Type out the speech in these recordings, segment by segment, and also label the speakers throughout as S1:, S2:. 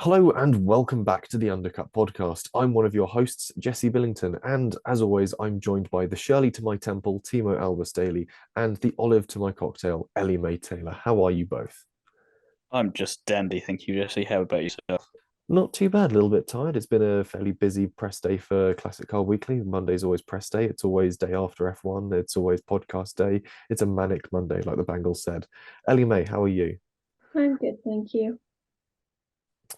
S1: Hello and welcome back to the Undercut Podcast. I'm one of your hosts, Jesse Billington, and as always, I'm joined by the Shirley to my temple, Thiemo Albus Daly, and the olive to my cocktail, Ellie Mae Taylor. How are you both?
S2: I'm just dandy, thank you, Jesse. How about yourself?
S1: Not too bad, a little bit tired. It's been a fairly busy press day for Classic Car Weekly. Monday's always press day. It's always day after F1. It's always podcast day. It's a manic Monday, like the Bangles said. Ellie Mae, how are you?
S3: I'm good, thank you.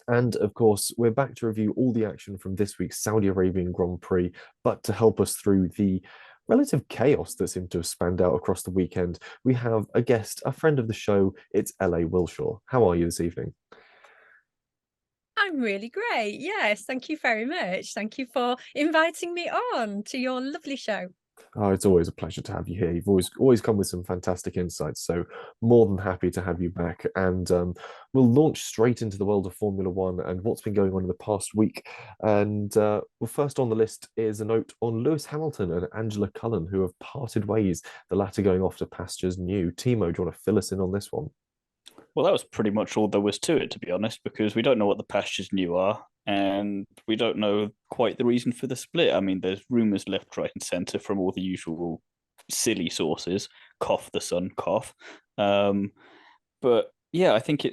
S1: And of course, we're back to review all the action from this week's Saudi Arabian Grand Prix. But to help us through the relative chaos that seemed to have spanned out across the weekend, we have a guest, a friend of the show. It's LA Wilshaw. How are you this evening?
S4: I'm really great. Yes, thank you very much. Thank you for inviting me on to your lovely show.
S1: Oh, it's always a pleasure to have you here. You've always come with some fantastic insights, so more than happy to have you back. And we'll launch straight into the world of Formula One and what's been going on in the past week. And well, first on the list is a note on Lewis Hamilton and Angela Cullen, who have parted ways, the latter going off to pastures new. Thiemo, do you want to fill us in on this one?
S2: Well, that was pretty much all there was to it, to be honest, because we don't know what the pastures new are, and we don't know quite the reason for the split. I mean, there's rumours left, right, and centre from all the usual silly sources. Cough the sun, cough. But yeah, I think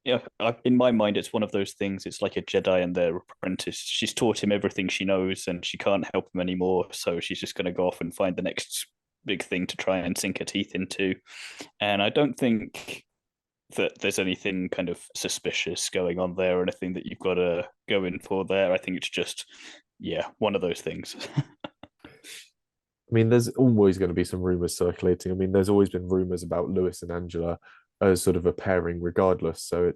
S2: in my mind, it's one of those things. It's like a Jedi and their apprentice. She's taught him everything she knows, and she can't help him anymore. So she's just going to go off and find the next big thing to try and sink her teeth into. And I don't think that there's anything kind of suspicious going on there or anything that you've got to go in for there. I think it's just, yeah, one of those things.
S1: I mean, there's always going to be some rumors circulating. I mean, there's always been rumors about Lewis and Angela as sort of a pairing, regardless. So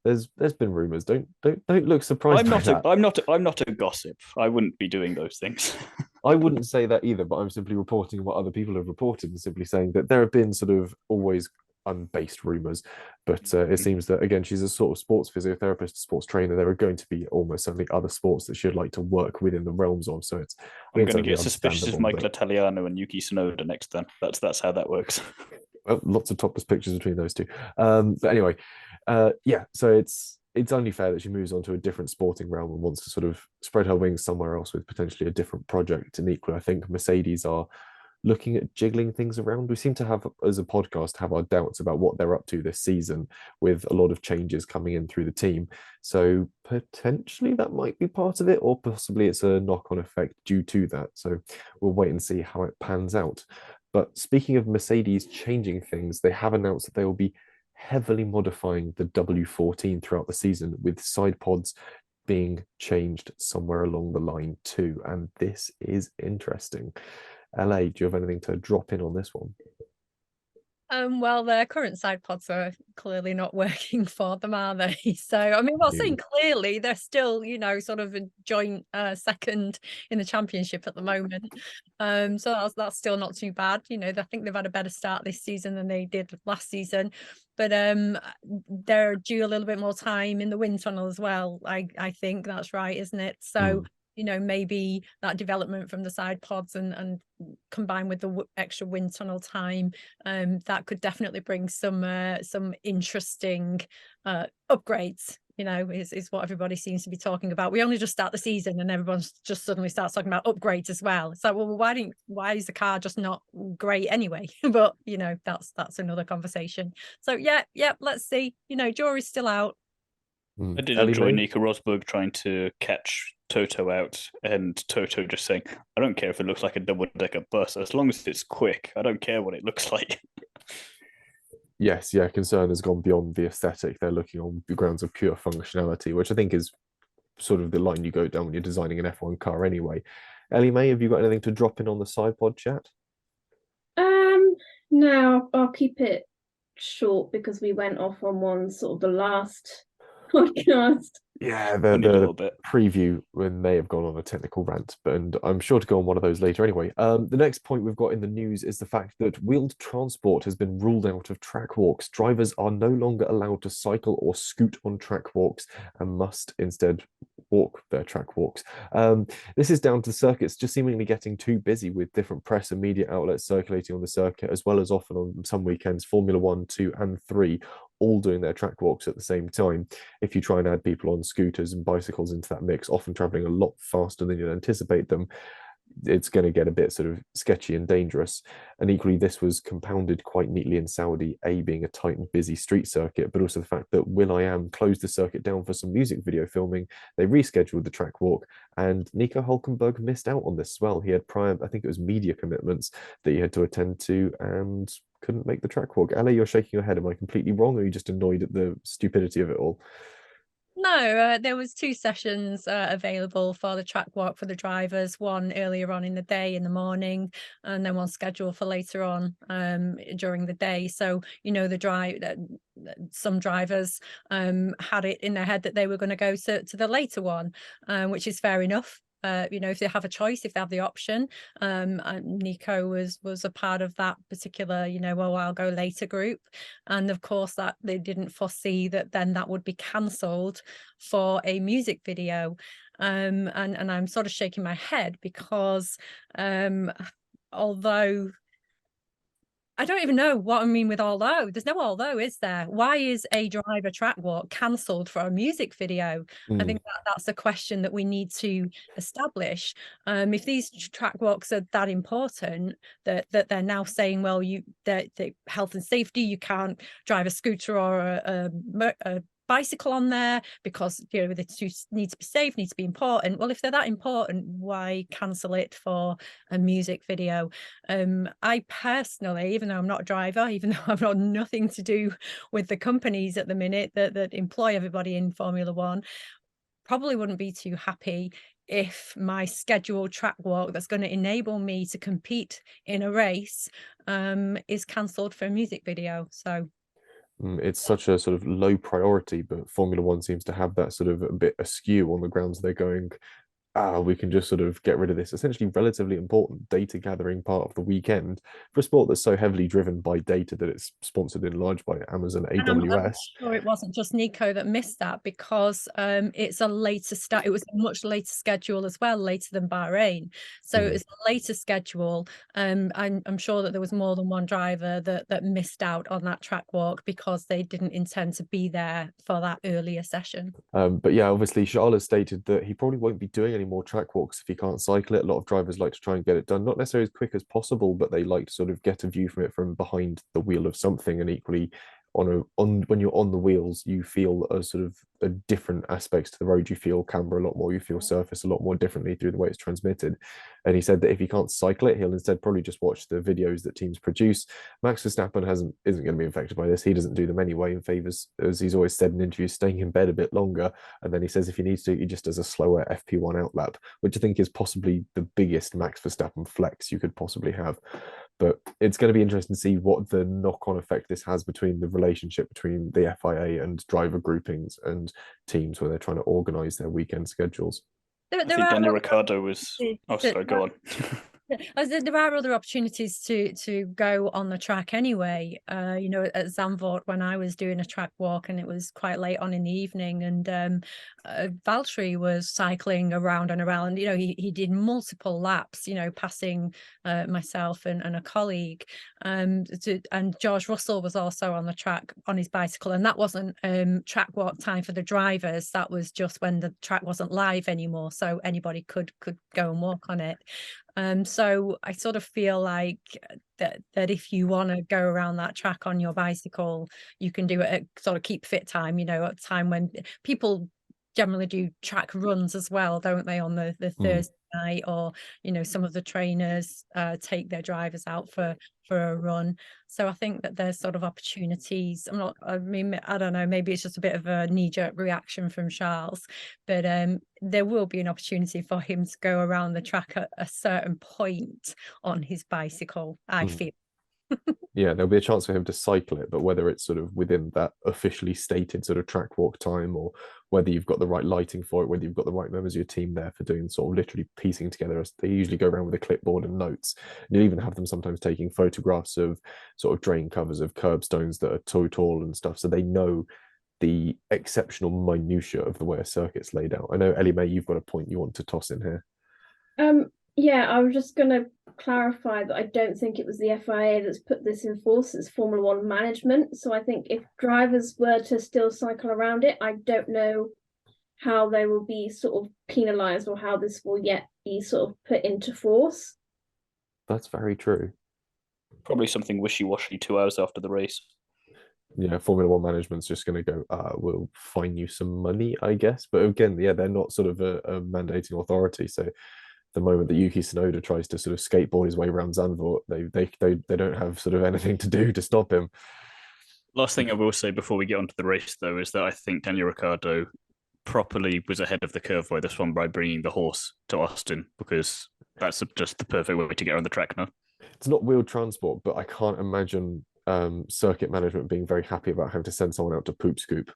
S1: there's been rumors. Don't look surprised by that.
S2: I'm not a gossip. I wouldn't be doing those things.
S1: I wouldn't say that either, but I'm simply reporting what other people have reported and simply saying that there have been sort of always unbased rumors. But it seems that, again, she's a sort of sports physiotherapist, sports trainer. There are going to be almost certainly other sports that she'd like to work within the realms of. So
S2: I'm going to get suspicious of Michael Italiano and Yuki Tsunoda next then. That's how that works.
S1: Well, lots of topless pictures between those two. But anyway, yeah, so it's only fair that she moves on to a different sporting realm and wants to sort of spread her wings somewhere else with potentially a different project. And equally, I think Mercedes are looking at jiggling things around. We seem to have, as a podcast, have our doubts about what they're up to this season with a lot of changes coming in through the team. So potentially that might be part of it, or possibly it's a knock-on effect due to that. So we'll wait and see how it pans out. But speaking of Mercedes changing things, they have announced that they will be heavily modifying the W14 throughout the season, with side pods being changed somewhere along the line too. And this is interesting. LA, do you have anything to drop in on this one?
S4: Well, their current side pods are clearly not working for them, are they? So, I mean, well, saying clearly, they're still, sort of a joint second in the championship at the moment. So that's still not too bad. I think they've had a better start this season than they did last season. But they're due a little bit more time in the wind tunnel as well. I think that's right, isn't it? So maybe that development from the side pods and combined with the extra wind tunnel time, that could definitely bring some interesting upgrades. Is what everybody seems to be talking about. We only just start the season and everyone just suddenly starts talking about upgrades as well. It's like, well, why is the car just not great anyway? But that's another conversation. So yeah, let's see. Jury's still out.
S2: I did enjoy Nico Rosberg trying to catch Toto out, and Toto just saying, I don't care if it looks like a double-decker bus, as long as it's quick. I don't care what it looks like.
S1: Yes, yeah, concern has gone beyond the aesthetic. They're looking on the grounds of pure functionality, which I think is sort of the line you go down when you're designing an F1 car anyway. Ellie Mae, have you got anything to drop in on the side pod chat?
S3: No, I'll keep it short because we went off on one sort of the last podcast.
S1: Yeah, the preview may have gone on a technical rant, and I'm sure to go on one of those later anyway. The next point we've got in the news is the fact that wheeled transport has been ruled out of track walks. Drivers are no longer allowed to cycle or scoot on track walks and must instead walk their track walks. This is down to circuits just seemingly getting too busy with different press and media outlets circulating on the circuit, as well as often on some weekends, Formula 1, 2, and 3 all doing their track walks at the same time. If you try and add people on scooters and bicycles into that mix, often traveling a lot faster than you'd anticipate them, it's going to get a bit sort of sketchy and dangerous. And equally, this was compounded quite neatly in Saudi, being a tight and busy street circuit, but also the fact that Will.i.am closed the circuit down for some music video filming. They rescheduled the track walk, and Nico Hulkenberg missed out on this as well. He had prior, I think it was media commitments that he had to attend to, and couldn't make the track walk. Ale, you're shaking your head. Am I completely wrong, or are you just annoyed at the stupidity of it all?
S4: No, there was 2 sessions available for the track walk for the drivers, one earlier on in the day in the morning, and then one scheduled for later on during the day. So, you know, some drivers had it in their head that they were going to go to the later one, which is fair enough. You know, if they have a choice, if they have the option, and Nico was a part of that particular, you know, well, I'll go later group. And of course that they didn't foresee that then that would be cancelled for a music video. And I'm sort of shaking my head because although I don't even know what I mean with although. There's no although, is there? Why is a driver track walk cancelled for a music video? I think that's a question that we need to establish. If these track walks are that important, that they're now saying, well, the health and safety, you can't drive a scooter or a bicycle on there because, you know, the two need to be safe, need to be important. Well, if they're that important, why cancel it for a music video? I personally, even though I'm not a driver, even though I've got nothing to do with the companies at the minute that employ everybody in Formula 1, probably wouldn't be too happy if my scheduled track walk that's going to enable me to compete in a race is cancelled for a music video. So
S1: it's such a sort of low priority, but Formula 1 seems to have that sort of a bit askew on the grounds they're going, we can just sort of get rid of this essentially relatively important data gathering part of the weekend for a sport that's so heavily driven by data that it's sponsored in large by Amazon AWS.
S4: I'm sure it wasn't just Nico that missed that because it's a later start. It was a much later schedule as well, later than Bahrain. So it was a later schedule. I'm sure that there was more than one driver that missed out on that track walk because they didn't intend to be there for that earlier session.
S1: But yeah, obviously Charles has stated that he probably won't be doing any more track walks if he can't cycle it. A lot of drivers like to try and get it done, not necessarily as quick as possible, but they like to sort of get a view from it from behind the wheel of something. And equally, when you're on the wheels, you feel a sort of a different aspects to the road. You feel camber a lot more, you feel surface a lot more differently through the way it's transmitted. And he said that if he can't cycle it, he'll instead probably just watch the videos that teams produce. Max Verstappen isn't going to be affected by this. He doesn't do them anyway, and favors, as he's always said in interviews, staying in bed a bit longer. And then he says if he needs to, he just does a slower FP1 outlap, which I think is possibly the biggest Max Verstappen flex you could possibly have. But it's going to be interesting to see what the knock-on effect this has between the relationship between the FIA and driver groupings and teams when they're trying to organise their weekend schedules.
S2: I think Daniel Ricciardo was... Oh, sorry, go on.
S4: There are other opportunities to go on the track anyway. You know, at Zandvoort when I was doing a track walk and it was quite late on in the evening, and Valtteri was cycling around and around. You know, he did multiple laps. You know, passing myself and a colleague. And George Russell was also on the track on his bicycle, and that wasn't track walk time for the drivers. That was just when the track wasn't live anymore, so anybody could go and walk on it. So I sort of feel like that if you want to go around that track on your bicycle, you can do it at sort of keep fit time, you know, at a time when people generally do track runs as well, don't they, on the Thursday night, or, you know, some of the trainers take their drivers out for a run. So I think that there's sort of opportunities. I don't know, maybe it's just a bit of a knee-jerk reaction from Charles, but there will be an opportunity for him to go around the track at a certain point on his bicycle, I feel.
S1: Yeah, there'll be a chance for him to cycle it, but whether it's sort of within that officially stated sort of track walk time, or whether you've got the right lighting for it, whether you've got the right members of your team there for doing sort of literally piecing together. They usually go around with a clipboard and notes. You'll even have them sometimes taking photographs of sort of drain covers of curbstones that are too tall and stuff, so they know the exceptional minutiae of the way a circuit's laid out. I know, Ellie May, you've got a point you want to toss in here.
S3: Yeah, I was just going to clarify that I don't think it was the FIA that's put this in force. It's Formula One management. So I think if drivers were to still cycle around it, I don't know how they will be sort of penalised or how this will yet be sort of put into force.
S1: That's very true.
S2: Probably something wishy-washy 2 hours after the race.
S1: Yeah, Formula One management's just going to go, we'll fine you some money, I guess. But again, yeah, they're not sort of a mandating authority. So the moment that Yuki Tsunoda tries to sort of skateboard his way around Zandvoort, they don't have sort of anything to do to stop him.
S2: Last thing I will say before we get onto the race, though, is that I think Daniel Ricciardo properly was ahead of the curve by this one by bringing the horse to Austin, because that's just the perfect way to get on the track now.
S1: It's not wheeled transport, but I can't imagine circuit management being very happy about having to send someone out to poop scoop.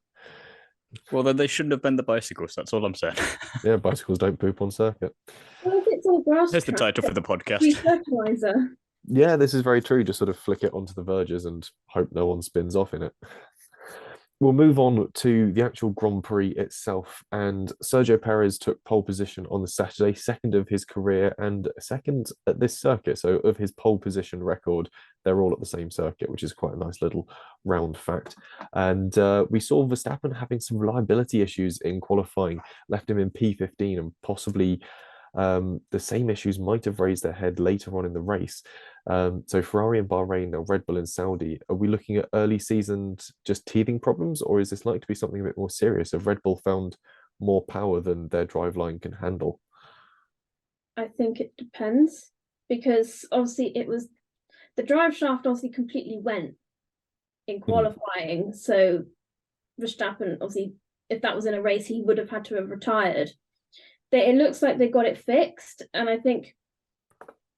S2: Well, then they shouldn't have been the bicycles. That's all I'm saying.
S1: Yeah, bicycles don't poop on circuit.
S3: Well, if it's on grass
S2: There's the
S3: track,
S2: title for the podcast.
S3: fertilizer.
S1: Yeah, this is very true. Just sort of flick it onto the verges and hope no one spins off in it. We'll move on to the actual Grand Prix itself. And Sergio Perez took pole position on the Saturday, second of his career and second at this circuit. So of his pole position record, they're all at the same circuit, which is quite a nice little round fact. And we saw Verstappen having some reliability issues in qualifying, left him in P15, and possibly the same issues might have raised their head later on in the race. So Ferrari in Bahrain, now Red Bull in Saudi, are we looking at early season just teething problems, or is this likely to be something a bit more serious? Have Red Bull found more power than their driveline can handle?
S3: I think it depends, because obviously it was the drive shaft obviously completely went in qualifying. So Verstappen, obviously, if that was in a race, he would have had to have retired. It looks like they got it fixed, and I think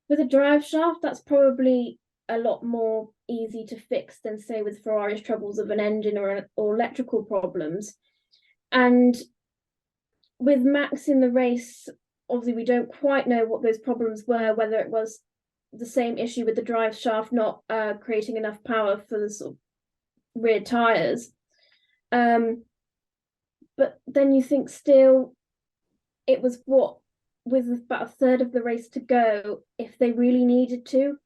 S3: with a drive shaft, that's probably a lot more easy to fix than, say, with Ferrari's troubles of an engine or electrical problems. And with Max in the race, obviously we don't quite know what those problems were, whether it was the same issue with the drive shaft not creating enough power for the sort of rear tyres. But then you think still, it was with about a third of the race to go, if they really needed to,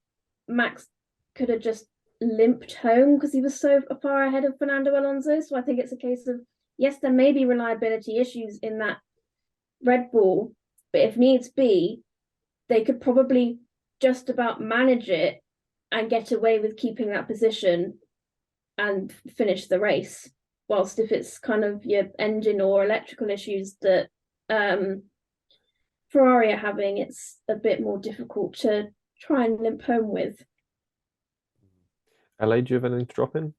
S3: Max could have just limped home because he was so far ahead of Fernando Alonso. So I think it's a case of, yes, there may be reliability issues in that Red Bull, but if needs be, they could probably just about manage it and get away with keeping that position and finish the race. Whilst if it's kind of your engine or electrical issues that Ferrari are having, it's a bit more difficult to try and limp home with.
S1: LA, do you have anything to drop in?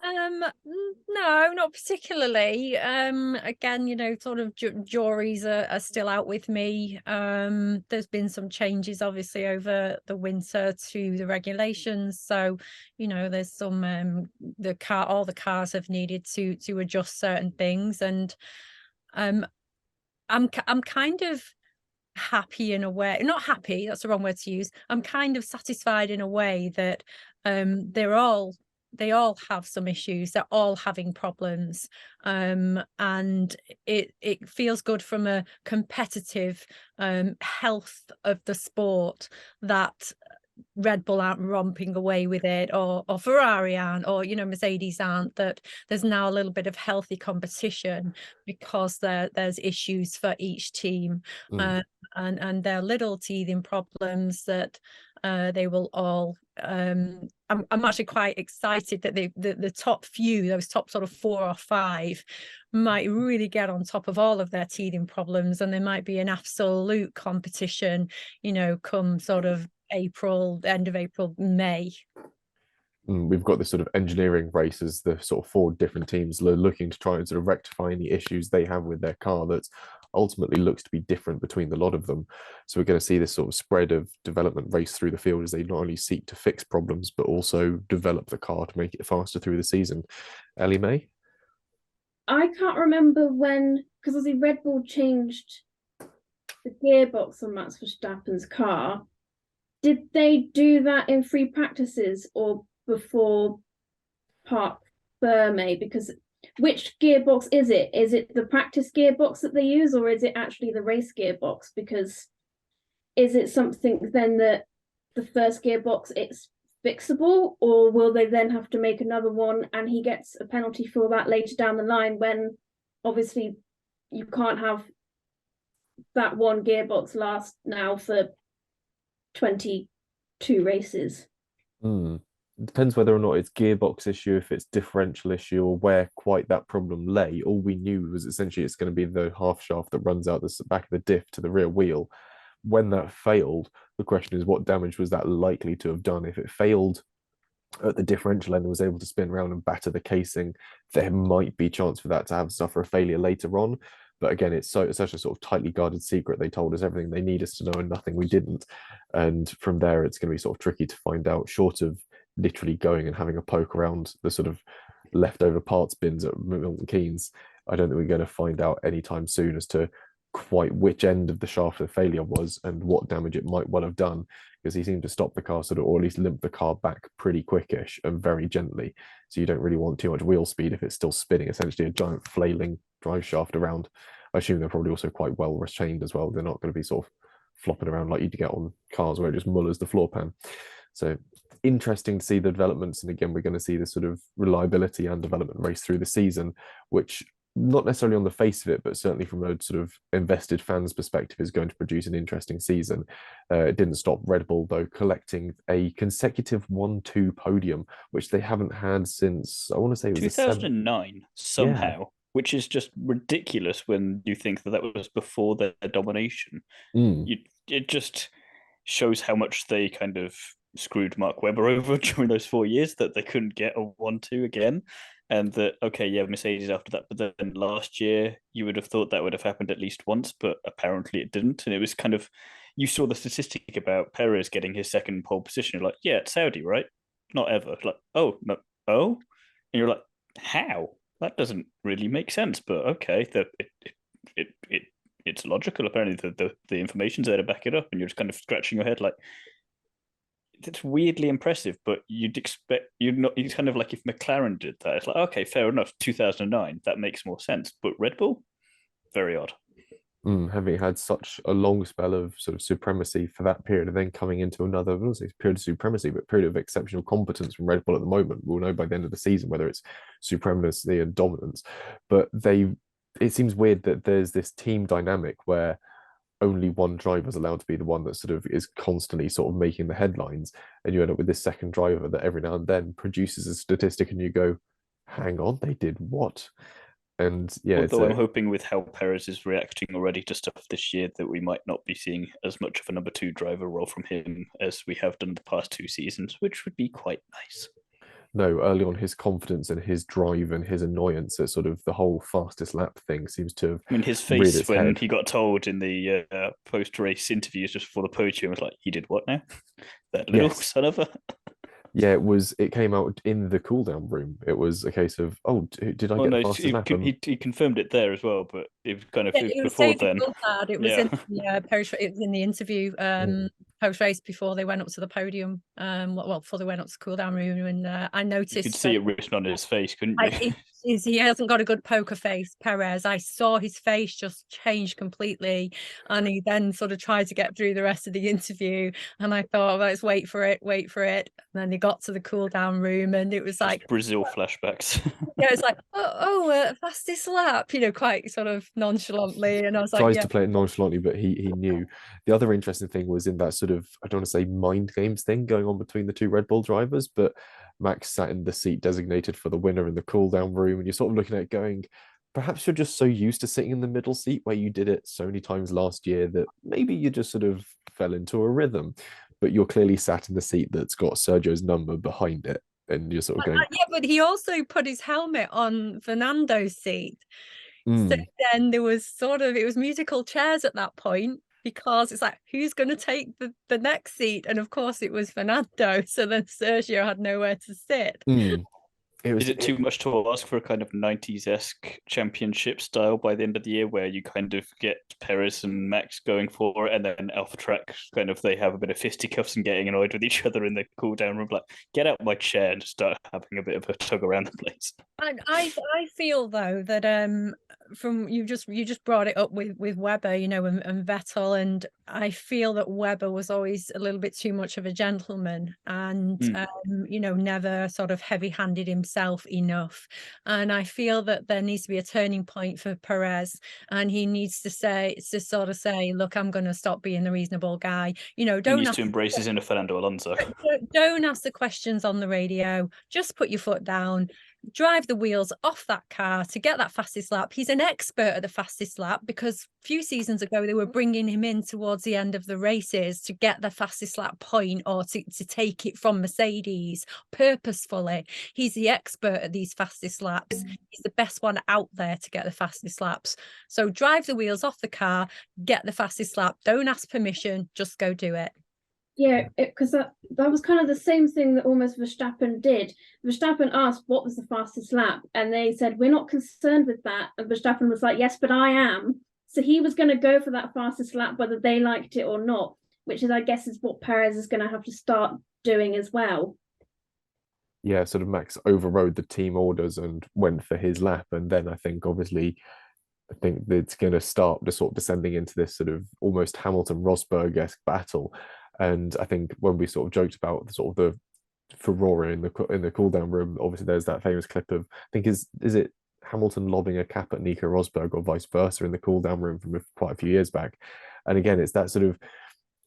S4: No, not particularly. Again, sort of juries are still out with me. There's been some changes obviously over the winter to the regulations, so there's some all the cars have needed to adjust certain things, and I'm kind of happy in a way, not happy, that's the wrong word to use. I'm kind of satisfied in a way that they all have some issues, they're all having problems, and it feels good from a competitive health of the sport that Red Bull aren't romping away with it, or Ferrari aren't, or Mercedes aren't, that there's now a little bit of healthy competition because there's issues for each team, and their little teething problems that they will all I'm actually quite excited that the top few, those top sort of 4 or 5, might really get on top of all of their teething problems, and there might be an absolute competition come sort of April, end of April, May.
S1: We've got this sort of engineering race as the sort of 4 different teams looking to try and sort of rectify any issues they have with their car that's ultimately looks to be different between the lot of them. So we're going to see this sort of spread of development race through the field as they not only seek to fix problems but also develop the car to make it faster through the season. Ellie May?
S3: I can't remember when, because obviously Red Bull changed the gearbox on Max Verstappen's car. Did they do that in free practices or before park Ferme, because which gearbox is it? Is it the practice gearbox that they use, or is it actually the race gearbox? Because is it something then that the first gearbox it's fixable, or will they then have to make another one and he gets a penalty for that later down the line, when obviously you can't have that one gearbox last now for 22 races?
S1: It depends whether or not it's gearbox issue, if it's differential issue, or where quite that problem lay. All we knew was essentially it's going to be the half shaft that runs out the back of the diff to the rear wheel. When that failed, the question is, what damage was that likely to have done? If it failed at the differential end and was able to spin around and batter the casing, there might be chance for that to suffer a failure later on. But again, it's such a sort of tightly guarded secret. They told us everything they need us to know and nothing we didn't. And from there, it's going to be sort of tricky to find out, short of literally going and having a poke around the sort of leftover parts bins at Milton Keynes. I don't think we're going to find out anytime soon as to quite which end of the shaft the failure was and what damage it might well have done, because he seemed to stop the car sort of, or at least limp the car back pretty quickish and very gently. So you don't really want too much wheel speed if it's still spinning essentially a giant flailing drive shaft around. I assume they're probably also quite well restrained as well. They're not going to be sort of flopping around like you'd get on cars where it just mullers the floor pan. So interesting to see the developments. And again, we're going to see this sort of reliability and development race through the season, which not necessarily on the face of it, but certainly from a sort of invested fans perspective is going to produce an interesting season. It didn't stop Red Bull, though, collecting a consecutive 1-2 podium, which they haven't had since, I want to say it was
S2: 2009 somehow.
S1: Yeah.
S2: Which is just ridiculous when you think that was before their domination. It just shows how much they kind of screwed Mark Webber over during those 4 years, that they couldn't get a 1-2 again. And that, okay, yeah, Mercedes after that, but then last year you would have thought that would have happened at least once, but apparently it didn't. And it was kind of, you saw the statistic about Perez getting his second pole position. You're like, yeah, it's Saudi, right? Not ever. Like, oh, no, oh? And you're like, how? That doesn't really make sense, but okay, it's logical. Apparently, the information's there to back it up, and you're just kind of scratching your head like, it's weirdly impressive. But you'd expect it's kind of like if McLaren did that, it's like, okay, fair enough. 2009, that makes more sense. But Red Bull, very odd.
S1: Having had such a long spell of sort of supremacy for that period, and then coming into another, I wouldn't say period of supremacy, but period of exceptional competence from Red Bull at the moment. We'll know by the end of the season whether it's supremacy and dominance. But it seems weird that there's this team dynamic where only one driver is allowed to be the one that sort of is constantly sort of making the headlines, and you end up with this second driver that every now and then produces a statistic, and you go, hang on, they did what? And yeah,
S2: although I'm hoping with how Perez is reacting already to stuff this year that we might not be seeing as much of a number 2 driver role from him as we have done the past 2 seasons, which would be quite nice.
S1: No, early on, his confidence and his drive and his annoyance at sort of the whole fastest lap thing seems to have.
S2: I mean, his face when he got told in the post-race interviews just before the podium was like, "He did what now? That little son of a."
S1: Yeah, it came out in the cool down room. It was a case of, oh, did I get the fastest lap?
S2: He confirmed it there as well, but it was kind of
S4: before then. It was in
S2: it
S4: was in the interview post race before they went up to the podium. Before they went up to the cool down room, and I noticed
S2: you could see it written on his face, couldn't you?
S4: He hasn't got a good poker face, Perez. I saw his face just change completely, and he then sort of tried to get through the rest of the interview, and I thought, let's wait for it. And then they got to the cool down room, and it was like
S2: Brazil flashbacks.
S4: Yeah, it's like, fastest lap, quite sort of nonchalantly, and I was like,
S1: tries to play it nonchalantly, but he knew. The other interesting thing was in that sort of, I don't want to say mind games thing going on between the 2 Red Bull drivers, but Max sat in the seat designated for the winner in the cool down room, and you're sort of looking at it going, perhaps you're just so used to sitting in the middle seat where you did it so many times last year that maybe you just sort of fell into a rhythm, but you're clearly sat in the seat that's got Sergio's number behind it, and you're sort of going,
S4: yeah, but he also put his helmet on Fernando's seat. So then there was it was musical chairs at that point, because it's like, who's going to take the next seat? And of course it was Fernando, so then Sergio had nowhere to sit.
S2: Is it too much to ask for a kind of 90s-esque championship style by the end of the year where you kind of get Perez and Max going for it, and then off track kind of they have a bit of fisticuffs and getting annoyed with each other in the cool down room, like get out my chair and start having a bit of a tug around the place?
S4: I feel though that from you just brought it up with Webber, you know, and Vettel, and I feel that Webber was always a little bit too much of a gentleman, and you know, never sort of heavy-handed himself enough. And I feel that there needs to be a turning point for Perez, and he needs to sort of say, look, I'm going to stop being the reasonable guy. You know,
S2: He needs to embrace his inner Fernando Alonso.
S4: Don't ask the questions on the radio. Just put your foot down. Drive the wheels off that car to get that fastest lap. He's an expert at the fastest lap because a few seasons ago they were bringing him in towards the end of the races to get the fastest lap point or to take it from Mercedes purposefully. He's the expert at these fastest laps. He's the best one out there to get the fastest laps. So drive the wheels off the car, get the fastest lap. Don't ask permission, just go do it.
S3: Yeah, because that was kind of the same thing that almost Verstappen did. Verstappen asked what was the fastest lap, and they said, we're not concerned with that. And Verstappen was like, yes, but I am. So he was going to go for that fastest lap, whether they liked it or not, which is, I guess, is what Perez is going to have to start doing as well.
S1: Yeah, sort of Max overrode the team orders and went for his lap. And then I think it's going to start just sort of descending into this sort of almost Hamilton-Rosberg-esque battle. And I think when we sort of joked about sort of the furore in the cool down room, obviously there's that famous clip of, I think is it Hamilton lobbing a cap at Nico Rosberg or vice versa in the cool down room from quite a few years back. And again, it's that sort of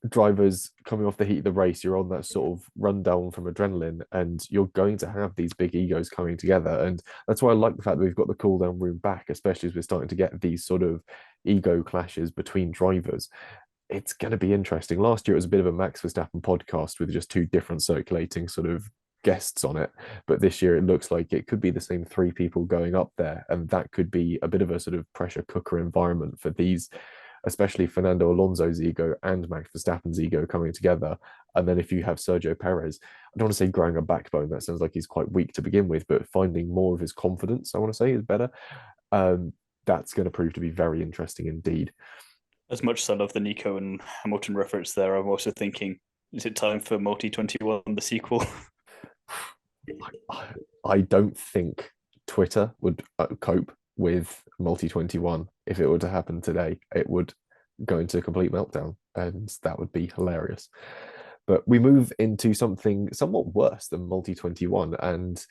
S1: drivers coming off the heat of the race, you're on that sort of rundown from adrenaline, and you're going to have these big egos coming together. And that's why I like the fact that we've got the cool down room back, especially as we're starting to get these sort of ego clashes between drivers. It's going to be interesting. Last year it was a bit of a Max Verstappen podcast with just two different circulating sort of guests on it, but this year it looks like it could be the same three people going up there, and that could be a bit of a sort of pressure cooker environment for these, especially Fernando Alonso's ego and Max Verstappen's ego coming together. And then if you have Sergio Perez, I don't want to say growing a backbone, that sounds like he's quite weak to begin with, but finding more of his confidence, I want to say, is better. That's going to prove to be very interesting indeed.
S2: As much as I love the Nico and Hamilton reference there, I'm also thinking, is it time for Multi 21, the sequel?
S1: I don't think Twitter would cope with Multi 21. If it were to happen today, it would go into a complete meltdown, and that would be hilarious. But we move into something somewhat worse than Multi 21, and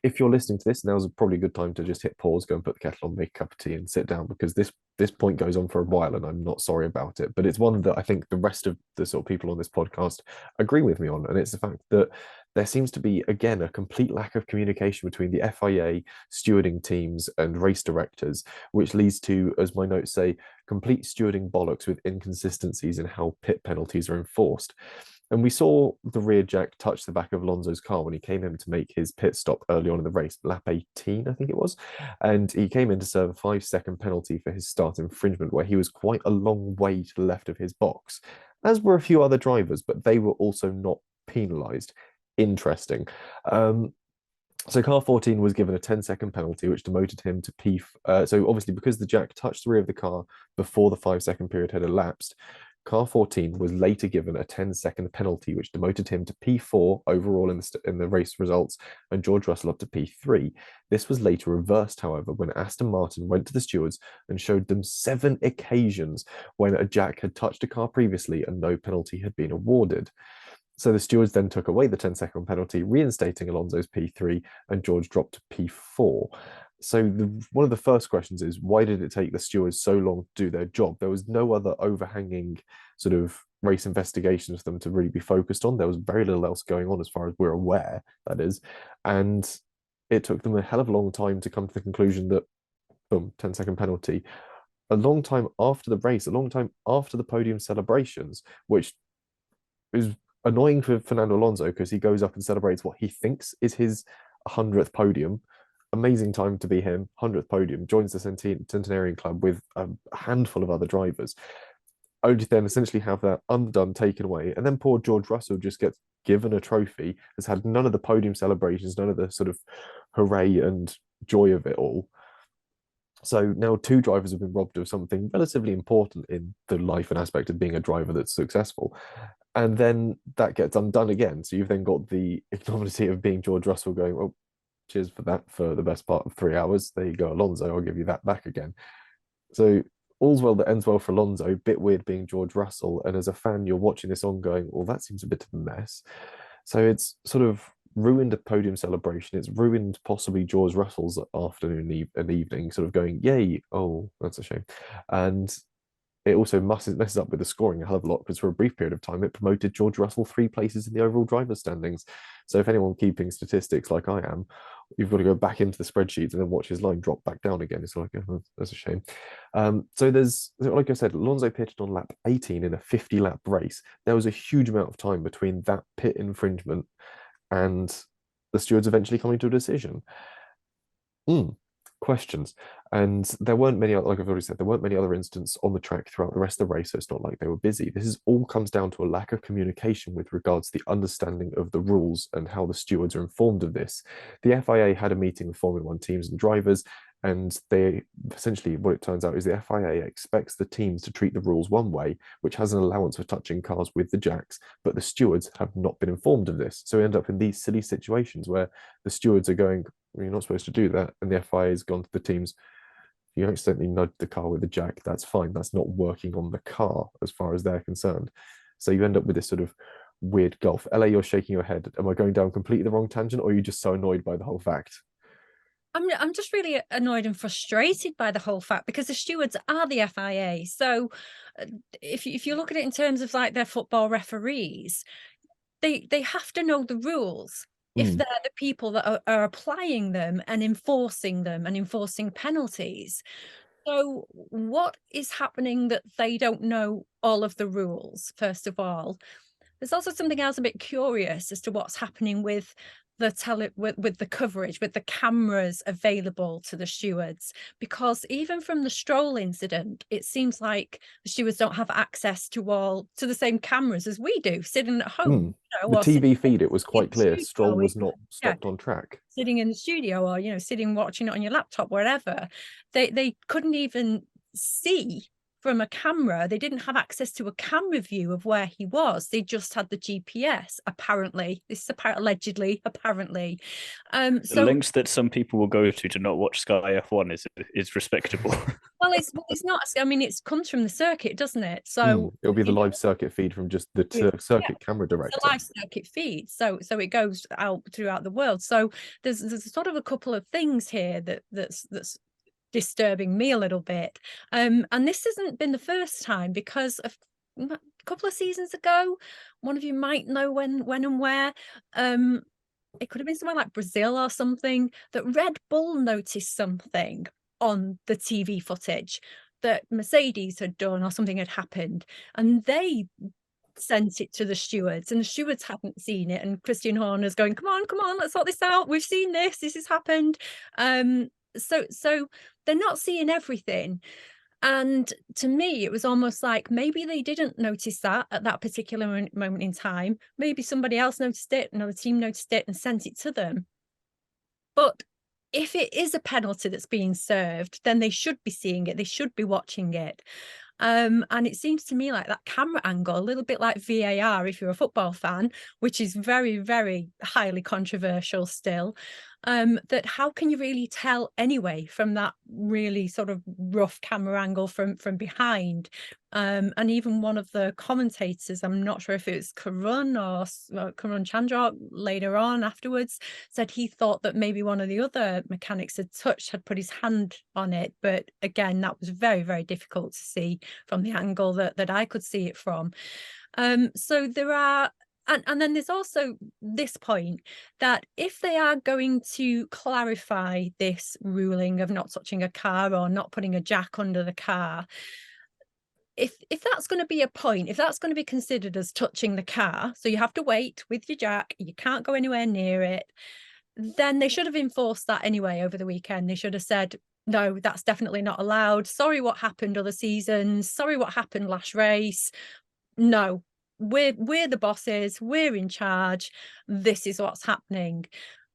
S1: if you're listening to this, now's probably a good time to just hit pause, go and put the kettle on, make a cup of tea, and sit down, because this point goes on for a while, and I'm not sorry about it. But it's one that I think the rest of the sort of people on this podcast agree with me on, and it's the fact that there seems to be, again, a complete lack of communication between the FIA, stewarding teams, and race directors, which leads to, as my notes say, complete stewarding bollocks with inconsistencies in how pit penalties are enforced. And we saw the rear jack touch the back of Alonso's car when he came in to make his pit stop early on in the race, lap 18, I think it was. And he came in to serve a 5-second penalty for his start infringement, where he was quite a long way to the left of his box, as were a few other drivers, but they were also not penalised. Interesting. So car 14 was given a 10-second penalty, which demoted him to P. So obviously, because the jack touched the rear of the car before the 5-second period had elapsed, car 14 was later given a 10-second penalty, which demoted him to P4 overall in the race results, and George Russell up to P3. This was later reversed, however, when Aston Martin went to the stewards and showed them 7 occasions when a jack had touched a car previously and no penalty had been awarded. So the stewards then took away the 10-second penalty, reinstating Alonso's P3, and George dropped to P4. So one of the first questions is, why did it take the stewards so long to do their job? There was no other overhanging sort of race investigations for them to really be focused on. There was very little else going on as far as we're aware, that is. And it took them a hell of a long time to come to the conclusion that, boom, 10-second penalty. A long time after the race, a long time after the podium celebrations, which is annoying for Fernando Alonso, because he goes up and celebrates what he thinks is his 100th podium. Amazing time to be him, 100th podium, joins the Centenarian Club with a handful of other drivers. only to then essentially have that undone, taken away, and then poor George Russell just gets given a trophy, has had none of the podium celebrations, none of the sort of hooray and joy of it all. So now two drivers have been robbed of something relatively important in the life and aspect of being a driver that's successful. And then that gets undone again. So you've then got the ignominy of being George Russell going, well, cheers for that for the best part of 3 hours. There you go, Alonso, I'll give you that back again. So all's well that ends well for Alonso, bit weird being George Russell. And as a fan, you're watching this on going, well, that seems a bit of a mess. So it's sort of ruined a podium celebration. It's ruined possibly George Russell's afternoon and evening, sort of going, yay, oh, that's a shame. And it also messes up with the scoring a hell of a lot because for a brief period of time, it promoted George Russell 3 places in the overall driver standings. So if anyone keeping statistics like I am, you've got to go back into the spreadsheets and then watch his line drop back down again. It's like, oh, that's a shame. So there's, like I said, Alonso pitted on lap 18 in a 50-lap race. There was a huge amount of time between that pit infringement and the stewards eventually coming to a decision. Questions. And there weren't many, like I've already said, there weren't many other incidents on the track throughout the rest of the race, so it's not like they were busy. This is all comes down to a lack of communication with regards to the understanding of the rules and how the stewards are informed of this. The FIA had a meeting with Formula One teams and drivers, and they essentially, what it turns out is the FIA expects the teams to treat the rules one way, which has an allowance for touching cars with the jacks, but the stewards have not been informed of this. So we end up in these silly situations where the stewards are going, well, you're not supposed to do that, and the FIA has gone to the teams, you accidentally nudged the car with the jack, that's fine, that's not working on the car as far as they're concerned. So you end up with this sort of weird gulf. LA, you're shaking your head. Am I going down completely the wrong tangent, or are you just so annoyed by the whole fact?
S4: I'm just really annoyed and frustrated by the whole fact, because the stewards are the FIA. So if you look at it in terms of like their football referees, they have to know the rules if they're the people that are applying them and enforcing penalties. So what is happening that they don't know all of the rules, first of all? There's also something else a bit curious as to what's happening with with the coverage, with the cameras available to the stewards, because even from the Stroll incident, it seems like the stewards don't have access to the same cameras as we do, sitting at home.
S1: You know, the TV feed, it was quite clear Stroll was not stopped on track.
S4: Sitting in the studio, or sitting watching it on your laptop, wherever. They couldn't even see from a camera. They didn't have access to a camera view of where he was. They just had the GPS, apparently. This is allegedly, apparently.
S2: The lengths that some people will go to not watch Sky F1 is respectable.
S4: Well, it's not. I mean, it comes from the circuit, doesn't it? So
S1: it'll be the live circuit feed from just the circuit camera director.
S4: It's a live circuit feed, so it goes out throughout the world. So there's sort of a couple of things here that's disturbing me a little bit, and this hasn't been the first time, because a couple of seasons ago, one of you might know when and where, it could have been somewhere like Brazil or something, that Red Bull noticed something on the TV footage that Mercedes had done, or something had happened, and they sent it to the stewards, and the stewards hadn't seen it, and Christian Horner's going, come on, let's sort this out, we've seen this has happened. So they're not seeing everything. And to me, it was almost like maybe they didn't notice that at that particular moment in time. Maybe somebody else noticed it, another team noticed it and sent it to them. But if it is a penalty that's being served, then they should be seeing it. They should be watching it. And it seems to me like that camera angle, a little bit like VAR, if you're a football fan, which is very, very highly controversial still, that how can you really tell anyway from that really sort of rough camera angle from behind? And even one of the commentators, I'm not sure if it was Karun or Karun Chandra later on afterwards, said he thought that maybe one of the other mechanics had put his hand on it. But again, that was very, very difficult to see from the angle that I could see it from. So there are, and then there's also this point that if they are going to clarify this ruling of not touching a car or not putting a jack under the car, if that's going to be a point, if that's going to be considered as touching the car, so you have to wait with your jack, you can't go anywhere near it, then they should have enforced that anyway over the weekend. They should have said, no, that's definitely not allowed. Sorry what happened other seasons. Sorry what happened last race. No, we're the bosses. We're in charge. This is what's happening.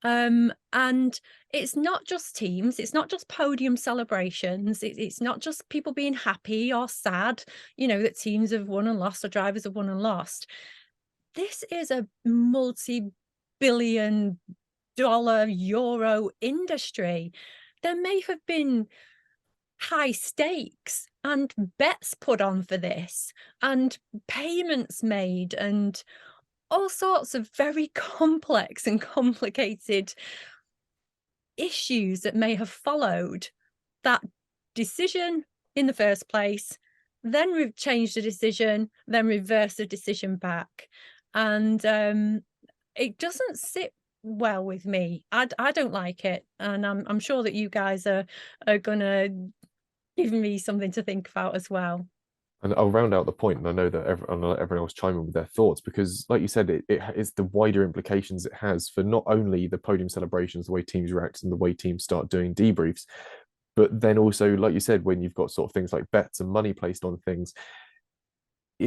S4: And it's not just teams. It's not just podium celebrations. It's not just people being happy or sad, that teams have won and lost or drivers have won and lost. This is a multi-billion-dollar euro industry. There may have been high stakes and bets put on for this and payments made and all sorts of very complex and complicated issues that may have followed that decision in the first place. Then we've changed the decision, then reversed the decision back. And it doesn't sit well with me. I don't like it. And I'm sure that you guys are going to give me something to think about as well.
S1: And I'll round out the point, and I know that everyone else chime in with their thoughts, because, like you said, it is the wider implications it has for not only the podium celebrations, the way teams react, and the way teams start doing debriefs, but then also, like you said, when you've got sort of things like bets and money placed on things,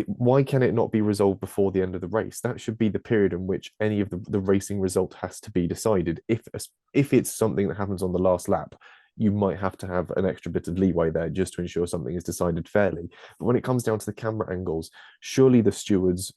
S1: why can it not be resolved before the end of the race? That should be the period in which any of the racing result has to be decided. If it's something that happens on the last lap, you might have to have an extra bit of leeway there just to ensure something is decided fairly. But when it comes down to the camera angles, surely the stewards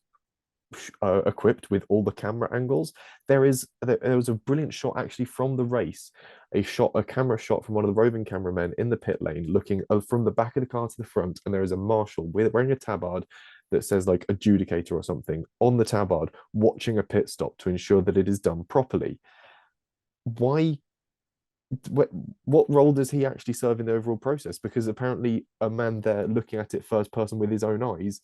S1: are equipped with all the camera angles. There was a brilliant shot actually from the race, a camera shot from one of the roving cameramen in the pit lane looking from the back of the car to the front, and there is a marshal wearing a tabard that says like adjudicator or something on the tabard, watching a pit stop to ensure that it is done properly. What role does he actually serve in the overall process? Because apparently a man there looking at it first person with his own eyes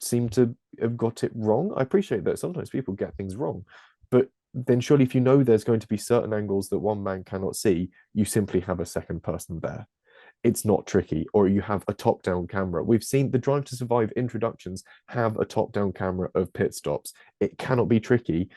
S1: seemed to have got it wrong. I appreciate that sometimes people get things wrong, but then surely if you know there's going to be certain angles that one man cannot see, you simply have a second person there. It's not tricky. Or you have a top-down camera. We've seen the Drive to Survive introductions have a top-down camera of pit stops. It cannot be tricky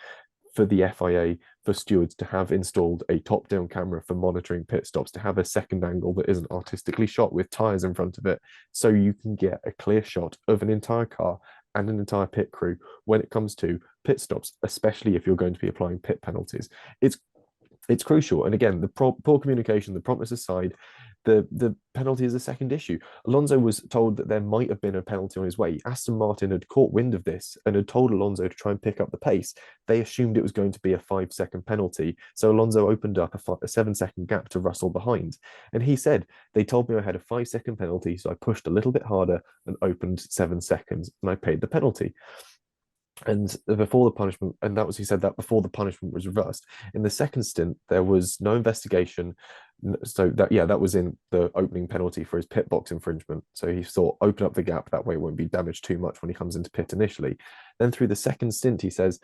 S1: for the FIA, for stewards to have installed a top-down camera for monitoring pit stops, to have a second angle that isn't artistically shot with tyres in front of it, so you can get a clear shot of an entire car and an entire pit crew when it comes to pit stops, especially if you're going to be applying pit penalties. It's crucial. And again, the poor communication, the promptness aside, the penalty is a second issue. Alonso was told that there might have been a penalty on his way. Aston Martin had caught wind of this and had told Alonso to try and pick up the pace. They assumed it was going to be a 5-second penalty. So Alonso opened up a 7-second gap to Russell behind. And he said, they told me I had a 5-second penalty, so I pushed a little bit harder and opened 7 seconds, and I paid the penalty. And before the punishment, and he said that before the punishment was reversed. In the second stint, there was no investigation. So that was in the opening penalty for his pit box infringement. So he thought, open up the gap, that way it won't be damaged too much when he comes into pit initially. Then through the second stint, he says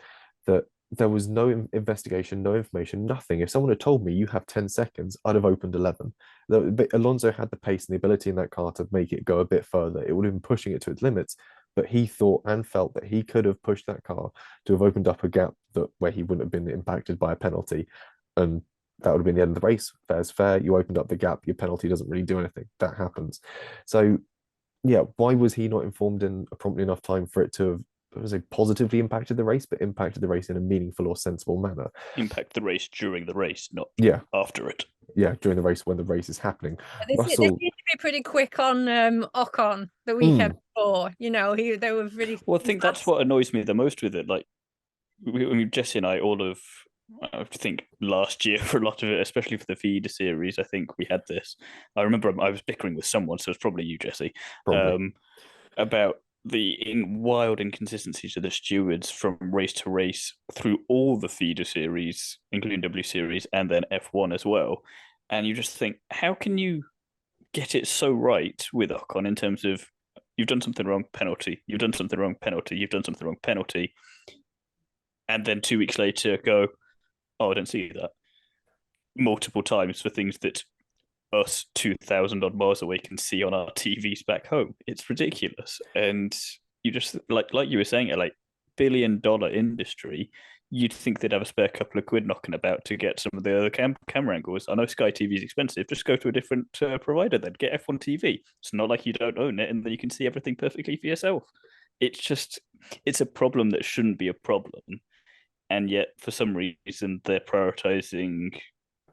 S1: that there was no investigation, no information, nothing. If someone had told me you have 10 seconds, I'd have opened 11. But Alonso had the pace and the ability in that car to make it go a bit further. It would have been pushing it to its limits. But he thought and felt that he could have pushed that car to have opened up a gap where he wouldn't have been impacted by a penalty. And that would have been the end of the race. Fair's fair. You opened up the gap. Your penalty doesn't really do anything. That happens. So, yeah, why was he not informed in a promptly enough time for it to have, positively impacted the race, but impacted the race in a meaningful or sensible manner?
S2: Impact the race during the race, not after it.
S1: Yeah, during the race when the race is happening.
S4: This seemed to be pretty quick on Ocon the weekend before. They were really.
S2: Well, I think that's what annoys me the most with it. Like, Jesse and I, I think last year for a lot of it, especially for the feeder series, I think we had this. I remember I was bickering with someone, so it's probably you, Jesse, about the wild inconsistencies of the stewards from race to race through all the feeder series, including W Series and then F1 as well. And you just think, how can you get it so right with Ocon in terms of you've done something wrong, penalty, you've done something wrong, penalty, you've done something wrong, penalty, and then 2 weeks later go, oh, I don't see that, multiple times for things that us 2,000 odd miles away can see on our TVs back home. It's ridiculous. And you just like you were saying, like $1 billion industry, you'd think they'd have a spare couple of quid knocking about to get some of the other camera angles. I know Sky TV is expensive. Just go to a different provider then. Get F1 TV. It's not like you don't own it, and then you can see everything perfectly for yourself. It's a problem that shouldn't be a problem. And yet, for some reason, they're prioritizing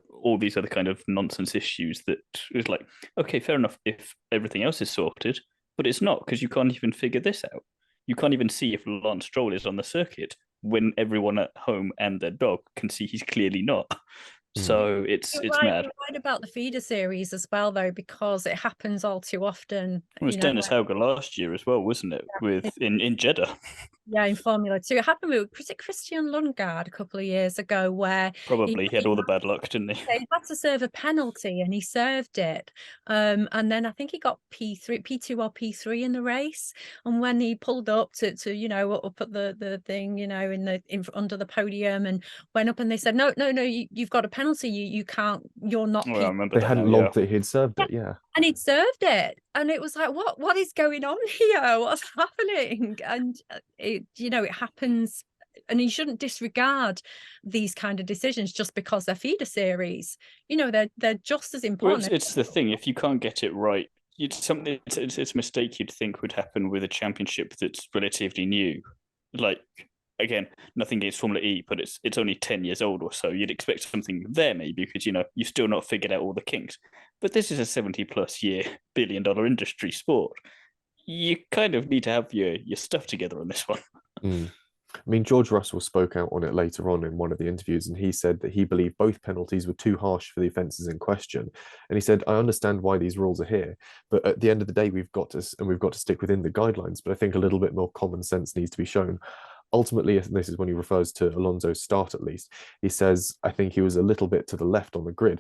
S2: all these other kind of nonsense issues that is like, okay, fair enough if everything else is sorted, but it's not, because you can't even figure this out. You can't even see if Lance Stroll is on the circuit when everyone at home and their dog can see he's clearly not. So it's mad.
S4: You're right about the feeder series as well, though, because it happens all too often.
S2: It was Dennis Hauger last year as well, wasn't it? In Jeddah.
S4: Yeah, in Formula 2. It happened with, was it Christian Lundgaard a couple of years ago, where
S2: probably he had all the bad luck, didn't he?
S4: He had to serve a penalty and he served it. And then I think he got P2 or P3 in the race. And when he pulled up to up at the thing, under the podium, and went up and they said, no, you've got a penalty. You can't, you're not.
S1: I remember they hadn't logged that he'd served it, yeah. And
S4: he'd served it. And it was like, what is going on here? What's happening? And it happens. And you shouldn't disregard these kind of decisions just because they're feeder series. They're just as important.
S2: Well, it's the thing. If you can't get it right, it's a mistake you'd think would happen with a championship that's relatively new. Like, again, nothing against Formula E, but it's only 10 years old or so. You'd expect something there maybe because, you've still not figured out all the kinks. But this is a 70-plus year billion-dollar industry sport. You kind of need to have your stuff together on this one.
S1: I mean, George Russell spoke out on it later on in one of the interviews, and he said that he believed both penalties were too harsh for the offences in question. And he said, I understand why these rules are here, but at the end of the day, we've got to stick within the guidelines. But I think a little bit more common sense needs to be shown. Ultimately, and this is when he refers to Alonso's start at least, he says, I think he was a little bit to the left on the grid.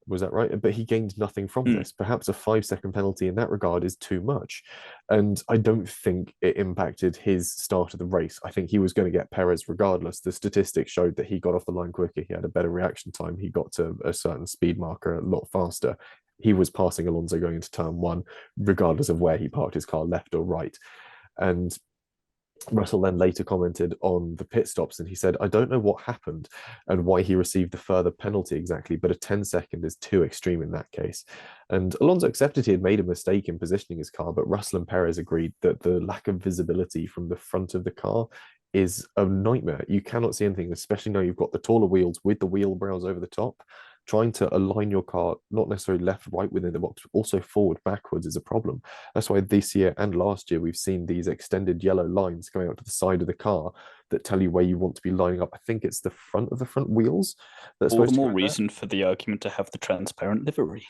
S1: Was that right? But he gained nothing from this. Perhaps a 5-second penalty in that regard is too much. And I don't think it impacted his start of the race. I think he was going to get Perez regardless. The statistics showed that he got off the line quicker. He had a better reaction time. He got to a certain speed marker a lot faster. He was passing Alonso going into turn one, regardless of where he parked his car, left or right. And Russell then later commented on the pit stops, and he said, I don't know what happened and why he received the further penalty exactly, but a 10-second is too extreme in that case. And Alonso accepted he had made a mistake in positioning his car, but Russell and Perez agreed that the lack of visibility from the front of the car is a nightmare. You cannot see anything, especially now you've got the taller wheels with the wheel brows over the top. Trying to align your car, not necessarily left, right within the box, but also forward, backwards is a problem. That's why this year and last year, we've seen these extended yellow lines going out to the side of the car that tell you where you want to be lining up. I think it's the front of the front wheels. That's
S2: all the more reason for the argument to have the transparent livery.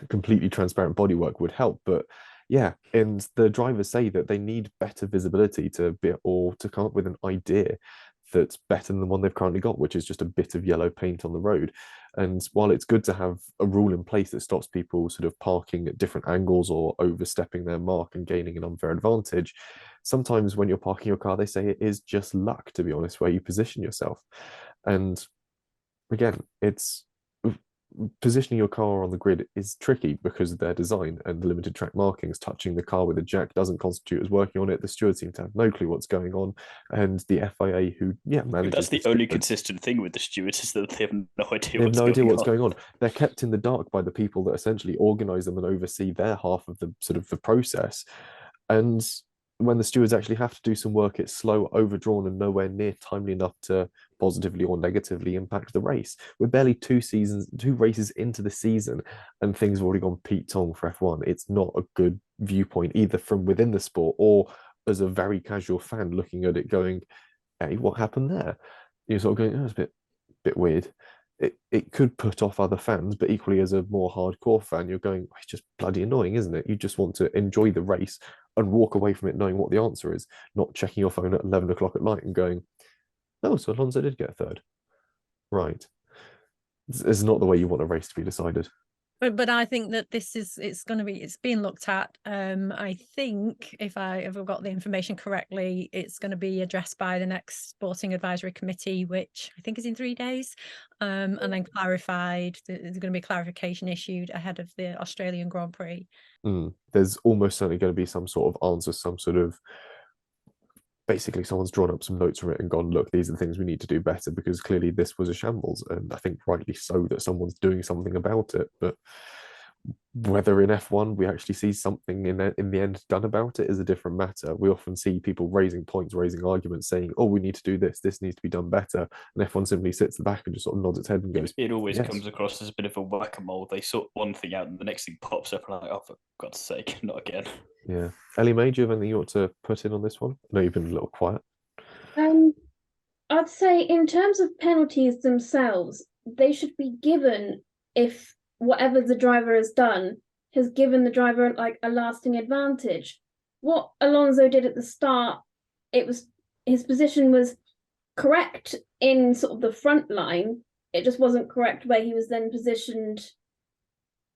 S1: Completely transparent bodywork would help, but yeah, and the drivers say that they need better visibility to come up with an idea that's better than the one they've currently got, which is just a bit of yellow paint on the road. And while it's good to have a rule in place that stops people sort of parking at different angles or overstepping their mark and gaining an unfair advantage, sometimes when you're parking your car, they say it is just luck, to be honest, where you position yourself. And again, it's positioning your car on the grid is tricky because of their design and the limited track markings. Touching the car with a jack doesn't constitute as working on it. The stewards seem to have no clue what's going on, and the FIA, who manages.
S2: That's the only consistent thing with the stewards, is that they have no idea.
S1: They have no idea what's going on. They're kept in the dark by the people that essentially organise them and oversee their half of the sort of the process. And when the stewards actually have to do some work, it's slow, overdrawn, and nowhere near timely enough to positively or negatively impact the race. We're barely 2 races into the season, and things have already gone Pete Tong for F1. It's not a good viewpoint, either from within the sport or as a very casual fan looking at it going, hey, what happened there? You're sort of going, oh, it's a bit weird. It could put off other fans, but equally as a more hardcore fan, you're going, it's just bloody annoying, isn't it? You just want to enjoy the race and walk away from it knowing what the answer is, not checking your phone at 11 o'clock at night and going, oh, so Alonso did get third. Right. It's not the way you want a race to be decided.
S4: But I think that it's being looked at. I think if I've got the information correctly, it's going to be addressed by the next Sporting Advisory Committee, which I think is in 3 days, and then clarified. There's going to be clarification issued ahead of the Australian Grand Prix.
S1: There's almost certainly going to be some sort of answer, some sort of basically someone's drawn up some notes from it and gone, look, these are the things we need to do better, because clearly this was a shambles, and I think rightly so that someone's doing something about it. But whether in F1 we actually see something in the end done about it is a different matter. We often see people raising points, raising arguments, saying, oh, we need to do this needs to be done better, and F1 simply sits back and just sort of nods its head and goes,
S2: it always
S1: yes.
S2: comes across as a bit of a whack-a-mole. They sort one thing out and the next thing pops up, and I'm like, oh, for God's sake, not again.
S1: Yeah. Ellie May, do you have anything you want to put in on this one? I know you've been a little quiet.
S3: I'd say in terms of penalties themselves, they should be given if whatever the driver has done has given the driver like a lasting advantage. What Alonso did at the start, it was his position was correct in sort of the front line. It just wasn't correct where he was then positioned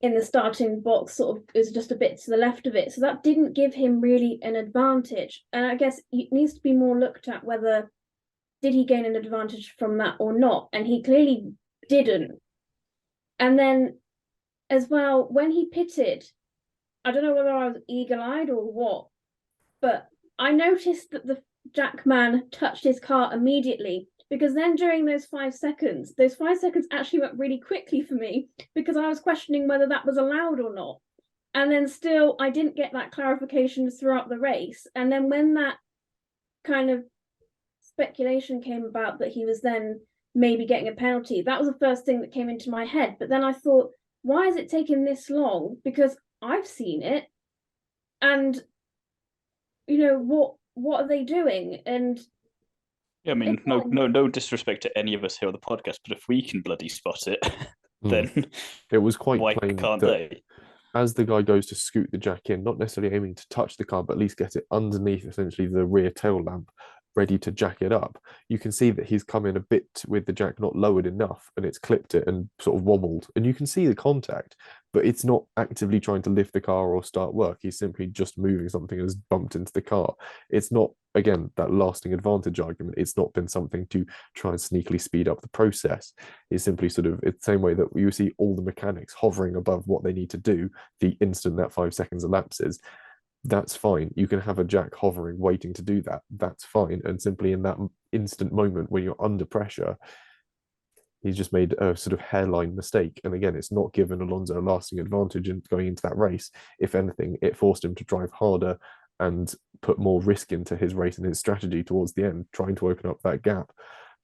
S3: in the starting box, sort of is just a bit to the left of it. So that didn't give him really an advantage. And I guess it needs to be more looked at whether did he gain an advantage from that or not. And he clearly didn't. And then as well, when he pitted, I don't know whether I was eagle-eyed or what, but I noticed that the Jackman touched his car immediately, because then during those 5 seconds actually went really quickly for me, because I was questioning whether that was allowed or not. And then still, I didn't get that clarification throughout the race. And then when that kind of speculation came about that he was then maybe getting a penalty, that was the first thing that came into my head. But then I thought, why is it taking this long? Because I've seen it. And, you know, what are they doing? And
S2: yeah, I mean, no disrespect to any of us here on the podcast, but if we can bloody spot it, then
S1: it was quite
S2: why
S1: plain
S2: can't
S1: that
S2: they?
S1: as the guy goes to scoot the jack in, not necessarily aiming to touch the car, but at least get it underneath essentially the rear tail lamp, ready to jack it up, you can see that he's come in a bit with the jack not lowered enough, and it's clipped it and sort of wobbled, and you can see the contact, but it's not actively trying to lift the car or start work. He's simply just moving something and has bumped into the car. It's not, again, that lasting advantage argument. It's not been something to try and sneakily speed up the process. It's simply sort of, it's the same way that you see all the mechanics hovering above what they need to do the instant that 5 seconds elapses. That's fine. You can have a jack hovering, waiting to do that. That's fine. And simply in that instant moment when you're under pressure, he's just made a sort of hairline mistake. And again, it's not given Alonso a lasting advantage in going into that race. If anything, it forced him to drive harder and put more risk into his race and his strategy towards the end, trying to open up that gap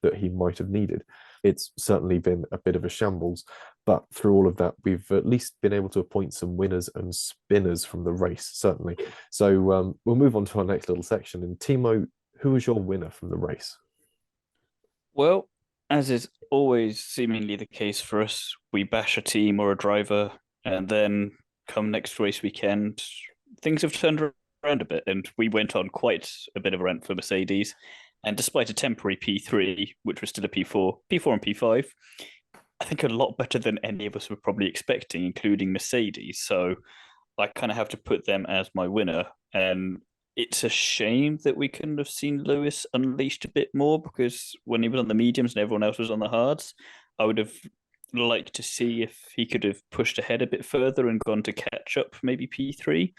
S1: that he might have needed. It's certainly been a bit of a shambles, but through all of that, we've at least been able to appoint some winners and spinners from the race, certainly. So we'll move on to our next little section. And Thiemo, who was your winner from the race?
S2: Well, as is always seemingly the case for us, we bash a team or a driver, and then come next race weekend, things have turned around a bit, and we went on quite a bit of a rant for Mercedes. And despite a temporary P3, which was still a P4 and P5, I think a lot better than any of us were probably expecting, including Mercedes. So I kind of have to put them as my winner. And it's a shame that we couldn't have seen Lewis unleashed a bit more, because when he was on the mediums and everyone else was on the hards, I would have liked to see if he could have pushed ahead a bit further and gone to catch up maybe P3.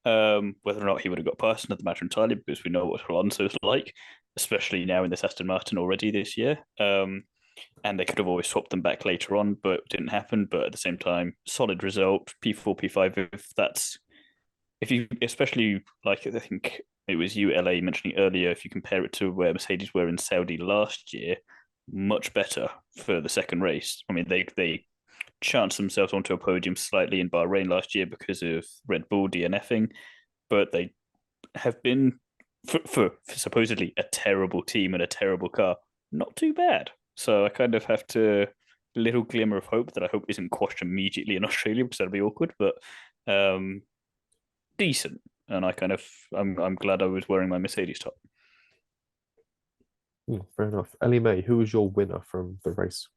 S2: Whether or not he would have got past another matter entirely, because we know what Alonso's like, especially now in this Aston Martin already this year. And they could have always swapped them back later on, but it didn't happen. But at the same time, solid result, P4, P5, if you, especially like I think it was you, LA, mentioning earlier, if you compare it to where Mercedes were in Saudi last year, much better for the second race. I mean, they chanced themselves onto a podium slightly in Bahrain last year because of Red Bull DNFing, but they have been, for supposedly a terrible team and a terrible car, not too bad. So I kind of have to, little glimmer of hope that I hope isn't quashed immediately in Australia, because that'll be awkward, but decent. And I'm glad I was wearing my Mercedes top.
S1: Fair enough. Ellie May, who was your winner from the race?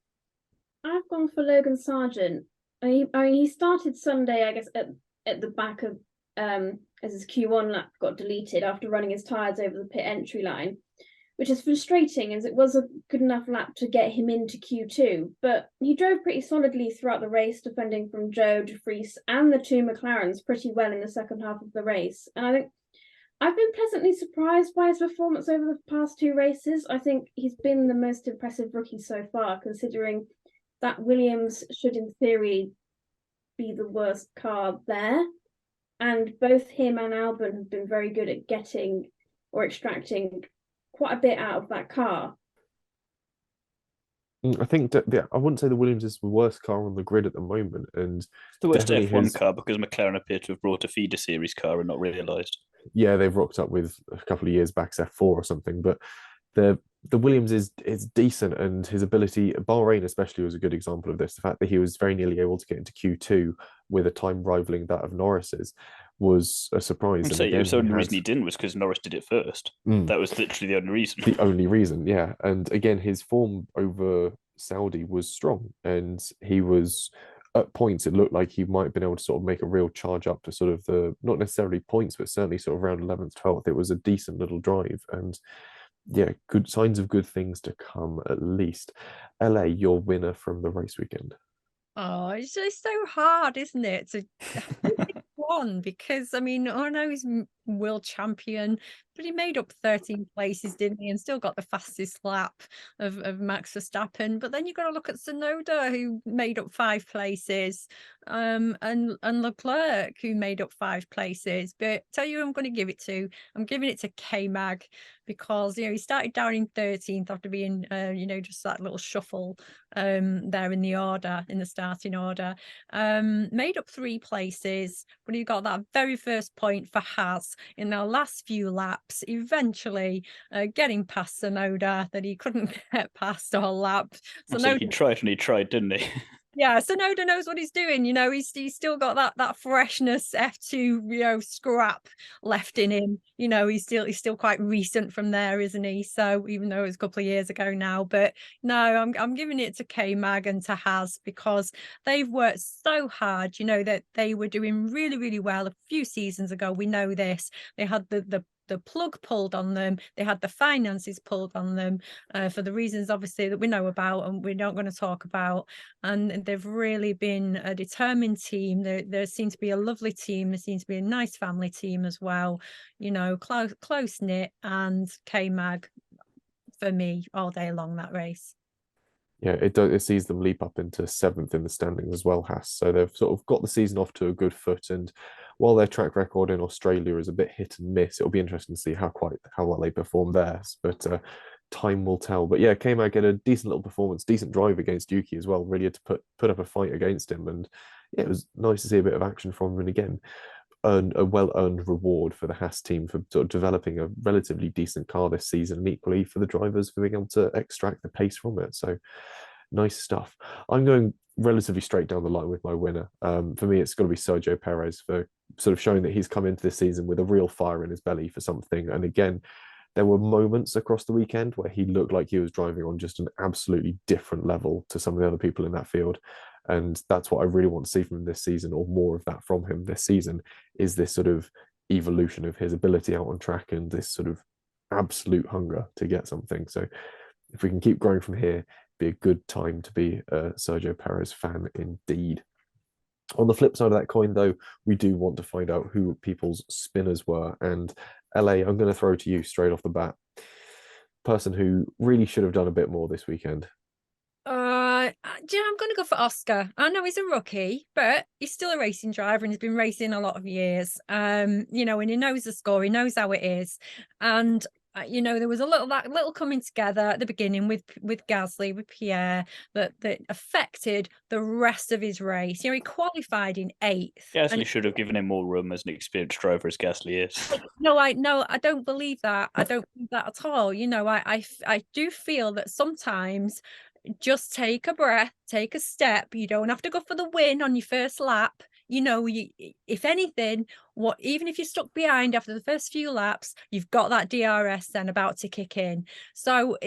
S3: I've gone for Logan Sargent. He started Sunday, I guess, at the back of as his Q1 lap got deleted after running his tyres over the pit entry line, which is frustrating as it was a good enough lap to get him into Q2. But he drove pretty solidly throughout the race, defending from Joe, De Vries and the two McLarens pretty well in the second half of the race. And I think I've been pleasantly surprised by his performance over the past 2 races. I think he's been the most impressive rookie so far, considering that Williams should, in theory, be the worst car there. And both him and Albon have been very good at getting or extracting quite a bit out of that car.
S1: I think that, yeah, I wouldn't say the Williams is the worst car on the grid at the moment, and
S2: It's the worst
S1: definitely
S2: F1
S1: his-
S2: car because McLaren appear to have brought a feeder series car and not realised.
S1: yeah, they've rocked up with a couple of years back's F4 or something, but the Williams is decent, and his ability, Bahrain especially was a good example of this. The fact that he was very nearly able to get into Q2 with a time rivaling that of Norris's was a surprise.
S2: I'd
S1: And
S2: say
S1: again,
S2: the only
S1: he
S2: reason he
S1: had
S2: didn't was because Norris did it first. That was literally the only reason.
S1: the only reason, yeah. And again, his form over Saudi was strong, and he was at points it looked like he might have been able to sort of make a real charge up to sort of the not necessarily points, but certainly sort of around 11th, 12th. It was a decent little drive, and yeah, good signs of good things to come at least. LA, your winner from the race weekend.
S4: Oh, it's just so hard, isn't it? To pick one, because I mean, I know he's world champion, but he made up 13 places, didn't he? And still got the fastest lap of Max Verstappen. But then you've got to look at Tsunoda, who made up 5 places, and Leclerc, who made up 5 places. But tell you who I'm going to give it to. I'm giving it to K-Mag, because he started down in 13th after being just that little shuffle there in the order, in the starting order. Made up 3 places, but he got that very first point for Haas in their last few laps, eventually getting past Tsunoda that he couldn't get past all lap.
S2: So he tried, didn't he?
S4: Yeah, Tsunoda knows what he's doing. He's still got that freshness F2 scrap left in him. He's still quite recent from there, isn't he? So even though it was a couple of years ago now, but no, I'm giving it to K-Mag and to Haas, because they've worked so hard. That they were doing really, really well a few seasons ago. We know this. They had the plug pulled on them. They had the finances pulled on them for the reasons, obviously, that we know about and we're not going to talk about. And they've really been a determined team. There seems to be a lovely team. There seems to be a nice family team as well. Close knit, and K-Mag for me all day long, that race.
S1: Yeah, it sees them leap up into 7th in the standings as well, Haas. So they've sort of got the season off to a good foot, and while their track record in Australia is a bit hit and miss, it'll be interesting to see how well they perform there. But time will tell. But yeah, K-Mag had a decent little performance, decent drive against Yuki as well. Really had to put up a fight against him, and yeah, it was nice to see a bit of action from him. And again, earn a well-earned reward for the Haas team for sort of developing a relatively decent car this season, and equally for the drivers for being able to extract the pace from it. So nice stuff. I'm going relatively straight down the line with my winner. For me, it's got to be Sergio Perez for sort of showing that he's come into this season with a real fire in his belly for something. And again, there were moments across the weekend where he looked like he was driving on just an absolutely different level to some of the other people in that field. And that's what I really want to see from him this season, or more of that from him this season, is this sort of evolution of his ability out on track and this sort of absolute hunger to get something. So if we can keep growing from here, be a good time to be a Sergio Perez fan indeed. On the flip side of that coin, though, we do want to find out who people's spinners were. And LA, I'm going to throw to you straight off the bat. Person who really should have done a bit more this weekend.
S4: I'm going to go for Oscar. I know he's a rookie, but he's still a racing driver and he's been racing a lot of years. And he knows the score, he knows how it is. And there was that little coming together at the beginning with Gasly, with Pierre, that affected the rest of his race. He qualified in 8th.
S2: Gasly should have given him more room as an experienced driver as Gasly is.
S4: No, I don't believe that. I don't believe that at all. I do feel that sometimes just take a breath, take a step. You don't have to go for the win on your first lap. If anything, even if you're stuck behind after the first few laps, you've got that DRS then about to kick in. So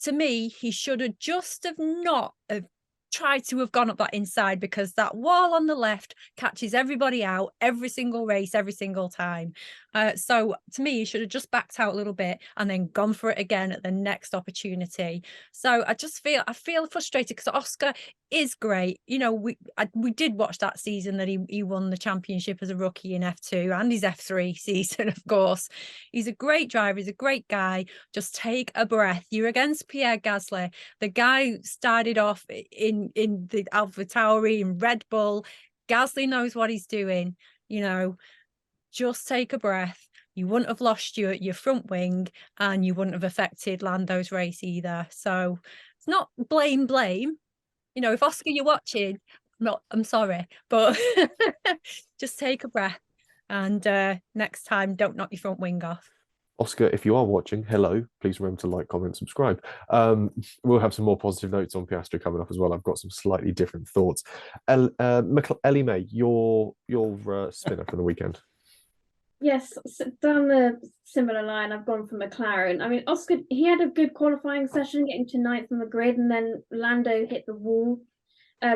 S4: to me, he should have just not have tried to have gone up that inside, because that wall on the left catches everybody out every single race, every single time. So to me, he should have just backed out a little bit and then gone for it again at the next opportunity. So I feel frustrated because Oscar, is great. You know, we did watch that season that he won the championship as a rookie in F2 and his F3 season, of course. He's a great driver. He's a great guy. Just take a breath. You're against Pierre Gasly. The guy started off in the AlphaTauri and Red Bull. Gasly knows what he's doing. You know, just take a breath. You wouldn't have lost your front wing, and you wouldn't have affected Lando's race either. So it's not blame. You know, if Oscar, you're watching, I'm sorry, but just take a breath, and next time, don't knock your front wing off.
S1: Oscar, if you are watching, hello, please remember to like, comment, subscribe. We'll have some more positive notes on Piastri coming up as well. I've got some slightly different thoughts. Ellie May, your spinner for the weekend.
S3: Yes, down the similar line, I've gone for McLaren. I mean, Oscar, he had a good qualifying session, getting to 9th on the grid, and then Lando hit the wall,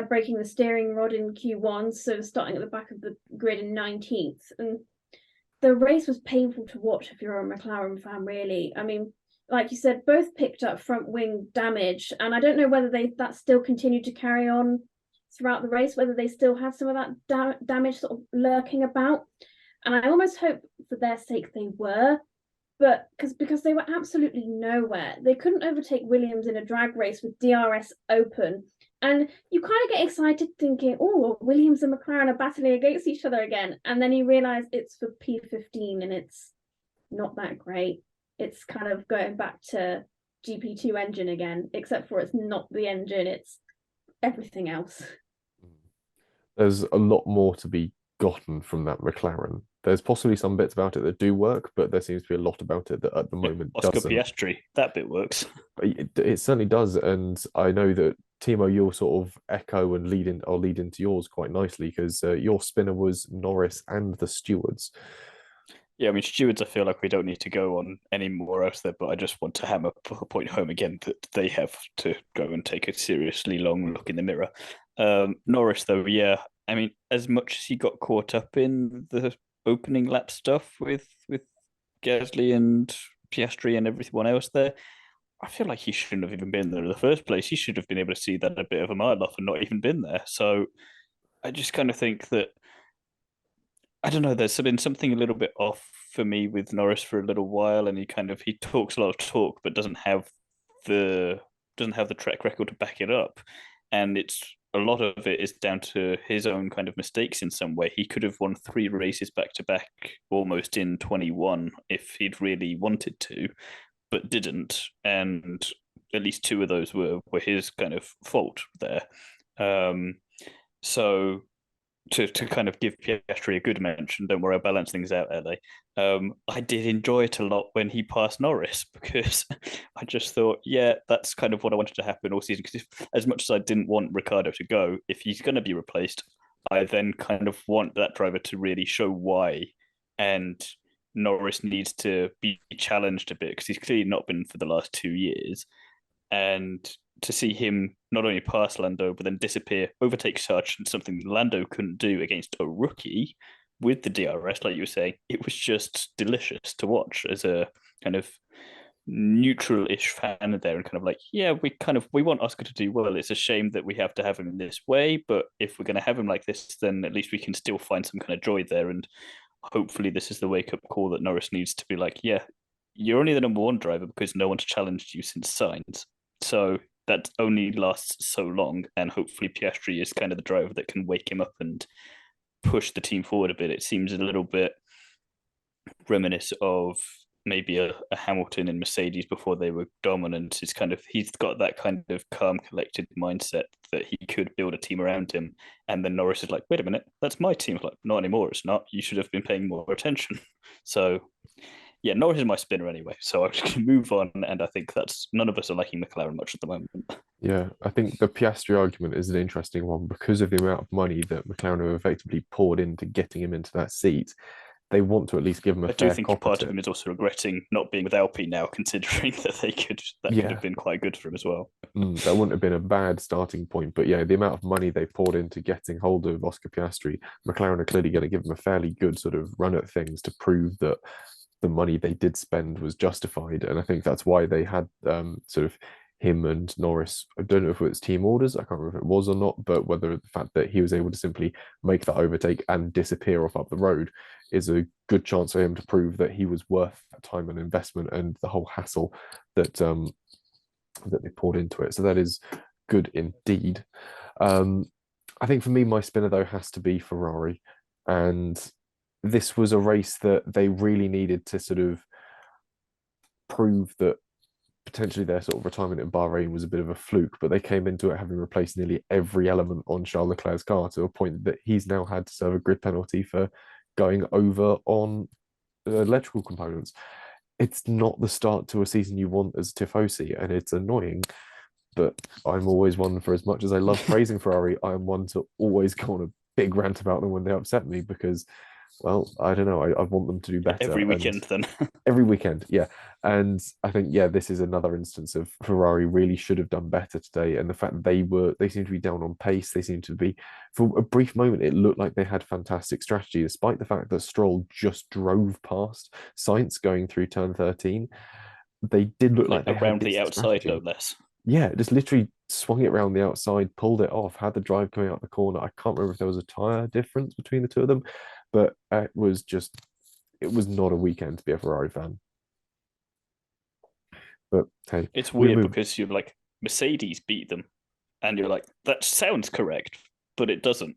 S3: breaking the steering rod in Q1, so starting at the back of the grid in 19th. And the race was painful to watch if you're a McLaren fan, really. I mean, like you said, both picked up front wing damage, and I don't know whether that still continued to carry on throughout the race, whether they still have some of that damage sort of lurking about. And I almost hope for their sake they were, but because they were absolutely nowhere. They couldn't overtake Williams in a drag race with DRS open. And you kind of get excited thinking, oh, Williams and McLaren are battling against each other again. And then you realise it's for P15 and it's not that great. It's kind of going back to GP2 engine again, except for it's not the engine, it's everything else.
S1: There's a lot more to be gotten from that McLaren. There's possibly some bits about it that do work, but there seems to be a lot about it that at the moment
S2: Oscar
S1: doesn't.
S2: Piastri, that bit works.
S1: It certainly does, and I know that Thiemo, you'll sort of echo and lead into yours quite nicely, because your spinner was Norris and the stewards.
S2: Yeah, I mean, stewards, I feel like we don't need to go on any more else there, but I just want to hammer a point home again that they have to go and take a seriously long look in the mirror. Norris, though, yeah, I mean, as much as he got caught up in the opening lap stuff with Gasly and Piastri and everyone else there, I feel like he shouldn't have even been there in the first place. He should have been able to see that a bit of a mile off and not even been there. So I just kind of think that, I don't know, there's been something a little bit off for me with Norris for a little while, and he talks a lot of talk but doesn't have the track record to back it up. And a lot of it is down to his own kind of mistakes in some way. He could have won 3 races back to back almost in 21 if he'd really wanted to, but didn't. And at least 2 of those were his kind of fault there. So to kind of give Piastri a good mention, don't worry, I'll balance things out, LA. I did enjoy it a lot when he passed Norris, because I just thought, yeah, that's kind of what I wanted to happen all season. Because as much as I didn't want Ricciardo to go, if he's going to be replaced, I then kind of want that driver to really show why. And Norris needs to be challenged a bit, because he's clearly not been for the last 2 years. And to see him not only pass Lando, but then disappear, overtake Sargent, something Lando couldn't do against a rookie with the DRS, like you were saying, it was just delicious to watch as a kind of neutral-ish fan there, and kind of like, yeah, we want Oscar to do well. It's a shame that we have to have him in this way, but if we're going to have him like this, then at least we can still find some kind of joy there. And hopefully this is the wake-up call that Norris needs to be like, yeah, you're only the number 1 driver because no one's challenged you since Sainz. So that only lasts so long, and hopefully Piastri is kind of the driver that can wake him up and push the team forward a bit. It seems a little bit reminiscent of maybe a Hamilton in Mercedes before they were dominant. He's got that kind of calm, collected mindset that he could build a team around him. And then Norris is like, wait a minute, that's my team. It's like, not anymore, it's not. You should have been paying more attention. So yeah, Norris is my spinner anyway. So I'm just going to move on, and I think none of us are liking McLaren much at the moment.
S1: Yeah, I think the Piastri argument is an interesting one because of the amount of money that McLaren have effectively poured into getting him into that seat. They want to at least give him a fair cop. I do think
S2: part of him is also regretting not being with Alpine now, considering that could have been quite good for him as well.
S1: That wouldn't have been a bad starting point. But yeah, the amount of money they poured into getting hold of Oscar Piastri, McLaren are clearly going to give him a fairly good sort of run at things to prove that the money they did spend was justified. And I think that's why they had sort of him and Norris, I don't know if it was team orders, I can't remember if it was or not, but whether the fact that he was able to simply make that overtake and disappear off up the road is a good chance for him to prove that he was worth that time and investment and the whole hassle that that they poured into it. So that is good indeed. I think for me, my spinner though has to be Ferrari, and this was a race that they really needed to sort of prove that potentially their sort of retirement in Bahrain was a bit of a fluke, but they came into it having replaced nearly every element on Charles Leclerc's car to a point that he's now had to serve a grid penalty for going over on electrical components. It's not the start to a season you want as Tifosi, and it's annoying. But I'm always one, for as much as I love praising Ferrari, I am one to always go on a big rant about them when they upset me because, well, I don't know. I want them to do better.
S2: Every weekend, then.
S1: Every weekend, yeah. And I think, yeah, this is another instance of Ferrari really should have done better today. And the fact that they seem to be down on pace. They seem to be, for a brief moment, it looked like they had fantastic strategy, despite the fact that Stroll just drove past Sainz going through turn 13. They did look like they
S2: around
S1: had
S2: the outside,
S1: strategy.
S2: no less.
S1: Yeah, just literally swung it around the outside, pulled it off, had the drive coming out the corner. I can't remember if there was a tyre difference between the two of them, but it was not a weekend to be a Ferrari fan. But hey,
S2: it's weird because you're like, Mercedes beat them, and you're like, that sounds correct, but it doesn't.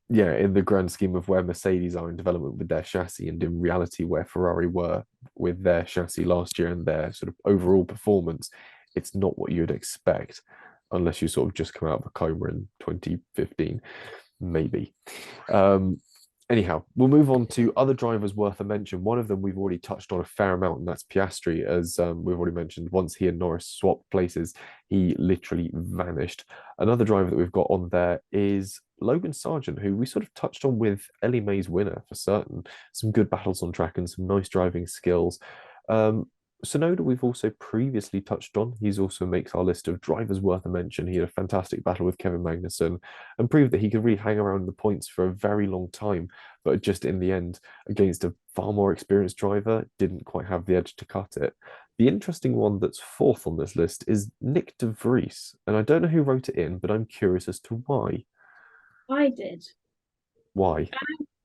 S1: Yeah, in the grand scheme of where Mercedes are in development with their chassis, and in reality where Ferrari were with their chassis last year and their sort of overall performance, it's not what you'd expect unless you sort of just come out of a coma in 2015, maybe. Anyhow, we'll move on to other drivers worth a mention. One of them we've already touched on a fair amount, and that's Piastri. As we've already mentioned, once he and Norris swapped places, he literally vanished. Another driver that we've got on there is Logan Sargent, who we sort of touched on with Ellie Mae's winner for certain. Some good battles on track and some nice driving skills. Sonoda we've also previously touched on. He's also makes our list of drivers worth a mention. He had a fantastic battle with Kevin Magnussen and proved that he could really hang around the points for a very long time, but just in the end, against a far more experienced driver, didn't quite have the edge to cut it. The interesting one that's fourth on this list is Nick de Vries, and I don't know who wrote it in, but I'm curious as to why.
S3: I did.
S1: Why?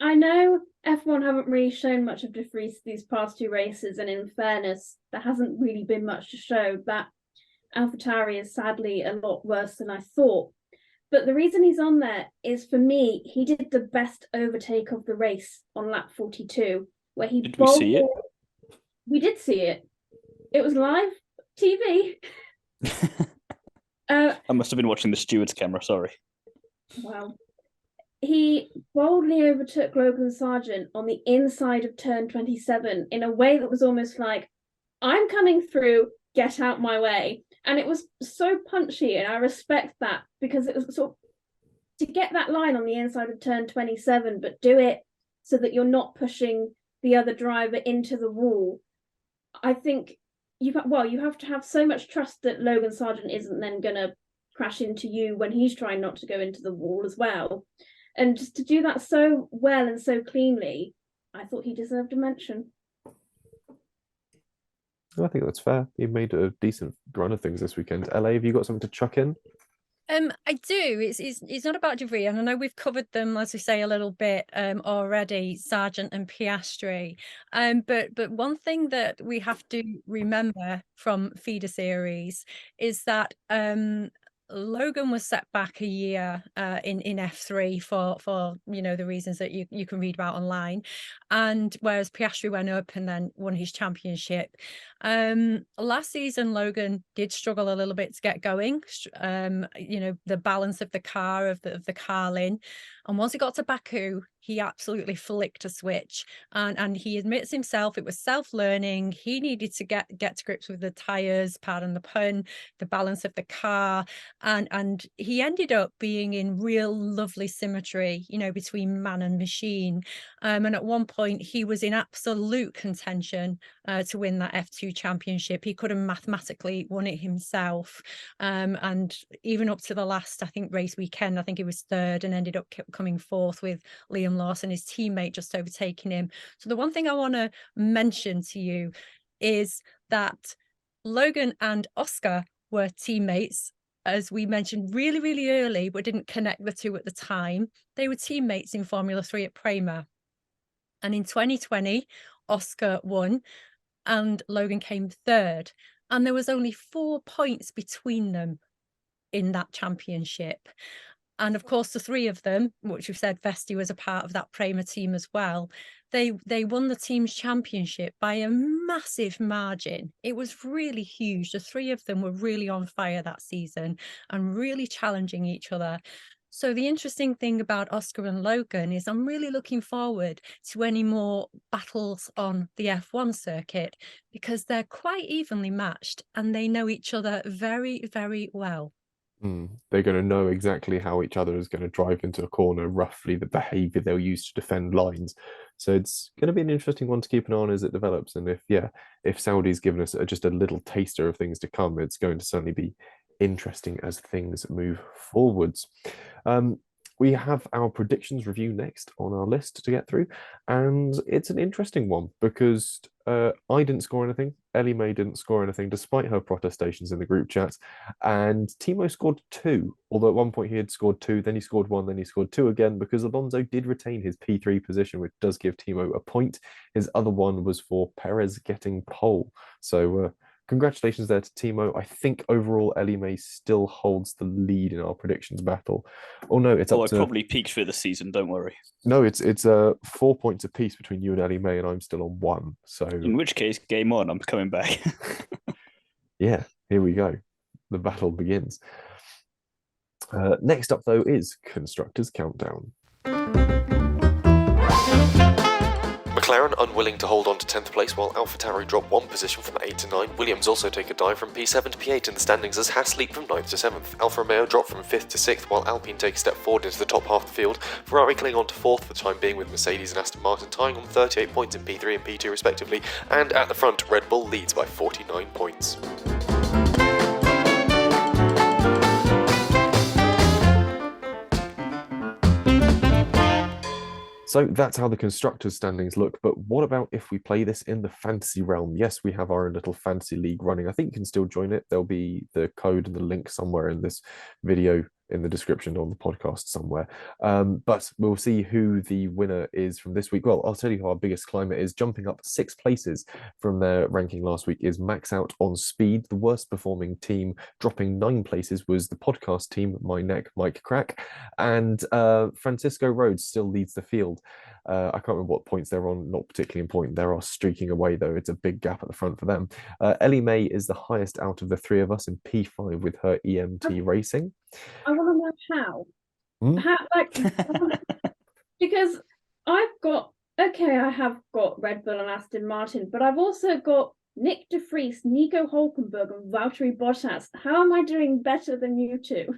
S3: I know F1 haven't really shown much of De Vries these past two races, and in fairness, there hasn't really been much to show. That AlphaTauri is sadly a lot worse than I thought. But the reason he's on there is, for me, he did the best overtake of the race on lap 42, where he
S2: Did we see it?
S3: We did see it. It was live TV.
S2: I must have been watching the steward's camera, sorry.
S3: Wow. He boldly overtook Logan Sargent on the inside of turn 27 in a way that was almost like, I'm coming through, get out my way. And it was so punchy, and I respect that, because it was sort of to get that line on the inside of turn 27, but do it so that you're not pushing the other driver into the wall. I think you have to have so much trust that Logan Sargent isn't then going to crash into you when he's trying not to go into the wall as well. And just to do that so well and so cleanly, I thought he deserved a mention.
S1: I think that's fair. He made a decent run of things this weekend. LA, have you got something to chuck in?
S4: I do. It's not about De Vries, and I know we've covered them, as we say, a little bit already, Sargent and Piastri. But one thing that we have to remember from feeder series is that Logan was set back a year in F3 for the reasons that you can read about online, and whereas Piastri went up and then won his championship. Last season Logan did struggle a little bit to get going. The balance of the car, of the Carlin, and once he got to Baku, he absolutely flicked a switch, and he admits himself it was self-learning. He needed to get to grips with the tires, pardon the pun, the balance of the car, and he ended up being in real lovely symmetry, between man and machine. And at one point he was in absolute contention to win that F2 championship. He could have mathematically won it himself, and even up to the last, I think, race weekend, I think he was third and ended up coming fourth with Liam Lawson, his teammate, just overtaking him. So the one thing I want to mention to you is that Logan and Oscar were teammates, as we mentioned really, really early, but didn't connect the two at the time. They were teammates in Formula 3 at Prema. And in 2020, Oscar won and Logan came third. And there was only 4 points between them in that championship. And of course, the three of them, which we've said Vesti was a part of that Prema team as well, they won the team's championship by a massive margin. It was really huge. The three of them were really on fire that season and really challenging each other. So the interesting thing about Oscar and Logan is I'm really looking forward to any more battles on the F1 circuit, because they're quite evenly matched and they know each other very, very well.
S1: They're going to know exactly how each other is going to drive into a corner, roughly the behavior they'll use to defend lines. So it's going to be an interesting one to keep an eye on as it develops. And if Saudi's given us just a little taster of things to come, it's going to certainly be interesting as things move forwards. We have our predictions review next on our list to get through, and it's an interesting one because I didn't score anything, Ellie May didn't score anything despite her protestations in the group chats, and Thiemo scored 2, although at one point he had scored 2, then he scored 1, then he scored 2 again, because Alonso did retain his P3 position, which does give Thiemo a point. His other one was for Perez getting pole. So congratulations there to Thiemo. I think overall Ellie May still holds the lead in our predictions battle. Oh no, it's up to...
S2: I probably peaked for the season, don't worry.
S1: No, it's 4 points apiece between you and Ellie May, and I'm still on 1. So
S2: in which case, game on, I'm coming back.
S1: Yeah, here we go. The battle begins. Next up, though, is Constructors Countdown. McLaren unwilling to hold on to 10th place, while AlphaTauri drop 1 position from 8 to 9. Williams also take a dive from P7 to P8 in the standings as Haas leap from 9th to 7th. Alfa Romeo drop from 5th to 6th, while Alpine take a step forward into the top half of the field. Ferrari cling on to 4th for the time being, with Mercedes and Aston Martin tying on 38 points in P3 and P2 respectively, and at the front, Red Bull leads by 49 points. So that's how the constructors' standings look, but what about if we play this in the fantasy realm? Yes, we have our own little fantasy league running. I think you can still join it. There'll be the code and the link somewhere in this video in the description on the podcast somewhere. But we'll see who the winner is from this week. Well, I'll tell you who our biggest climber is. Jumping up 6 places from their ranking last week is Max Out on Speed. The worst performing team, dropping 9 places, was the podcast team, My Neck, Mike Crack. And Francisco Rhodes still leads the field. I can't remember what points they're on, not particularly important. They are streaking away, though. It's a big gap at the front for them. Ellie May is the highest out of the 3 of us in P5 with her EMT Racing.
S3: I want to know how. Because I have got Red Bull and Aston Martin, but I've also got Nick de Vries, Nico Hulkenberg, and Valtteri Bottas. How am I doing better than you two?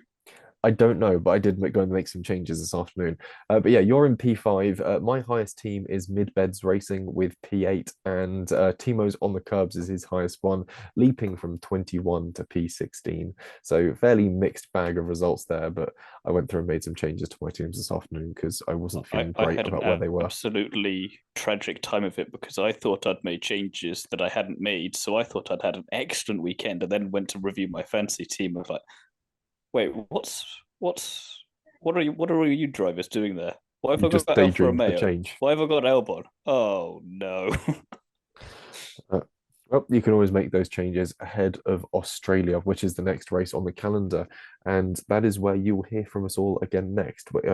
S1: I don't know, but I did go and make some changes this afternoon. But yeah, you're in P5. My highest team is Midbeds Racing with P8, and Thiemo's On the Curbs is his highest one, leaping from 21 to P16. So fairly mixed bag of results there, but I went through and made some changes to my teams this afternoon because I wasn't feeling great about where they were.
S2: Absolutely tragic time of it because I thought I'd made changes that I hadn't made, so I thought I'd had an excellent weekend, and then went to review my fantasy team. I was like, wait, what are you drivers doing there? Why have I got Alfa Romeo? Why have I got Albon? Oh no.
S1: Well, you can always make those changes ahead of Australia, which is the next race on the calendar, and that is where you will hear from us all again next. But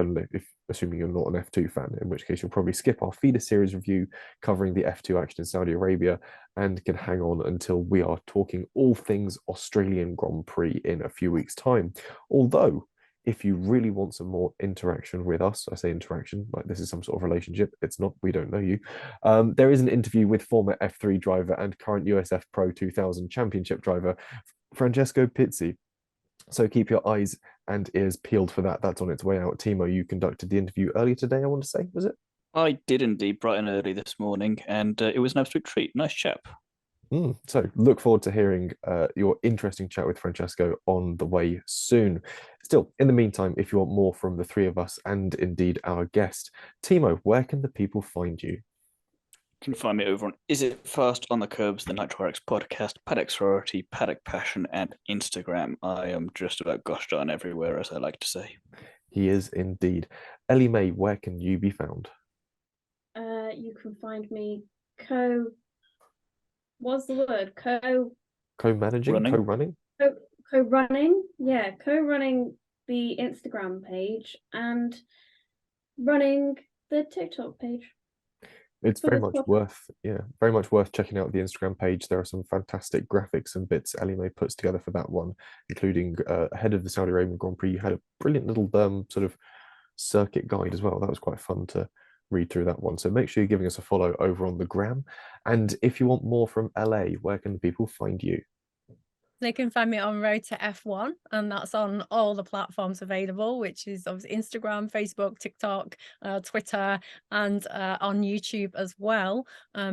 S1: assuming you're not an F2 fan, in which case you'll probably skip our feeder series review covering the F2 action in Saudi Arabia, and can hang on until we are talking all things Australian Grand Prix in a few weeks' time. Although, if you really want some more interaction with us, I say interaction, like this is some sort of relationship. It's not, we don't know you. There is an interview with former F3 driver and current USF Pro 2000 Championship driver, Francesco Pizzi. So keep your eyes and ears peeled for that. That's on its way out. Thiemo, you conducted the interview earlier today, I want to say, was it?
S2: I did indeed, bright and early this morning, and it was an absolute treat. Nice chap.
S1: So look forward to hearing your interesting chat with Francesco on the way soon. Still, in the meantime, if you want more from the 3 of us and indeed our guest, Thiemo, where can the people find you?
S2: can find me over on Is It Fast on the Curbs, the Nitro Podcast, Paddock Sorority, Paddock Passion, and Instagram. I am just about gosh darn everywhere, as I like to say.
S1: He is indeed. Ellie Mae, where can you be found?
S3: You can find me what's the word?
S1: Co-managing,
S2: Running.
S1: co-running?
S3: Co-running. Yeah, co-running the Instagram page and running the TikTok page.
S1: It's
S3: For
S1: very
S3: this
S1: much worth checking out the Instagram page. There are some fantastic graphics and bits Ellie Mae puts together for that one, including ahead of the Saudi Arabian Grand Prix. You had a brilliant little sort of circuit guide as well. That was quite fun to read through that one. So make sure you're giving us a follow over on the gram. And if you want more from LA, where can people find you?
S4: They can find me on Road to F1, and that's on all the platforms available, which is obviously Instagram, Facebook, TikTok, Twitter, and on YouTube as well,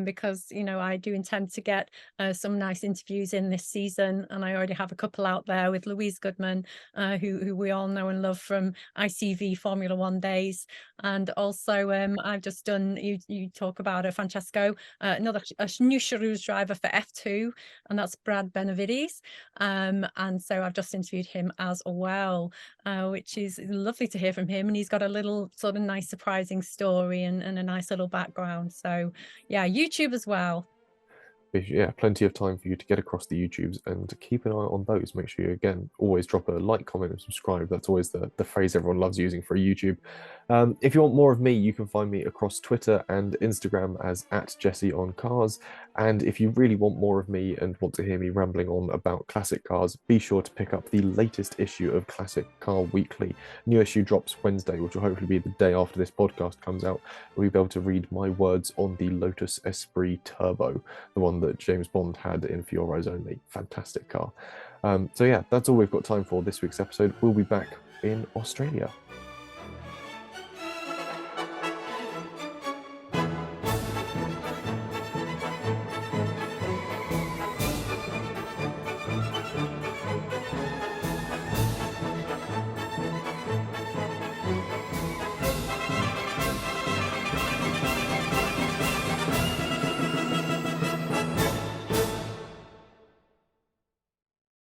S4: because, you know, I do intend to get some nice interviews in this season, and I already have a couple out there with Louise Goodman, who we all know and love from ICV Formula One days, and also I've just done, you talk about Francesco, a new Charouz driver for F2, and that's Brad Benavides. And so I've just interviewed him as well, which is lovely to hear from him, and he's got a little sort of nice surprising story and a nice little background. So yeah, YouTube as well.
S1: Yeah, plenty of time for you to get across the YouTubes and keep an eye on those. Make sure you, again, always drop a like, comment, and subscribe. That's always the phrase everyone loves using for a YouTube. If you want more of me, you can find me across Twitter and Instagram as @JesseOnCars. And if you really want more of me and want to hear me rambling on about classic cars, be sure to pick up the latest issue of Classic Car Weekly. New issue drops Wednesday, which will hopefully be the day after this podcast comes out. We'll be able to read my words on the Lotus Esprit Turbo, the one that James Bond had in For Your Eyes Only. Fantastic car. So yeah, that's all we've got time for this week's episode. We'll be back in Australia.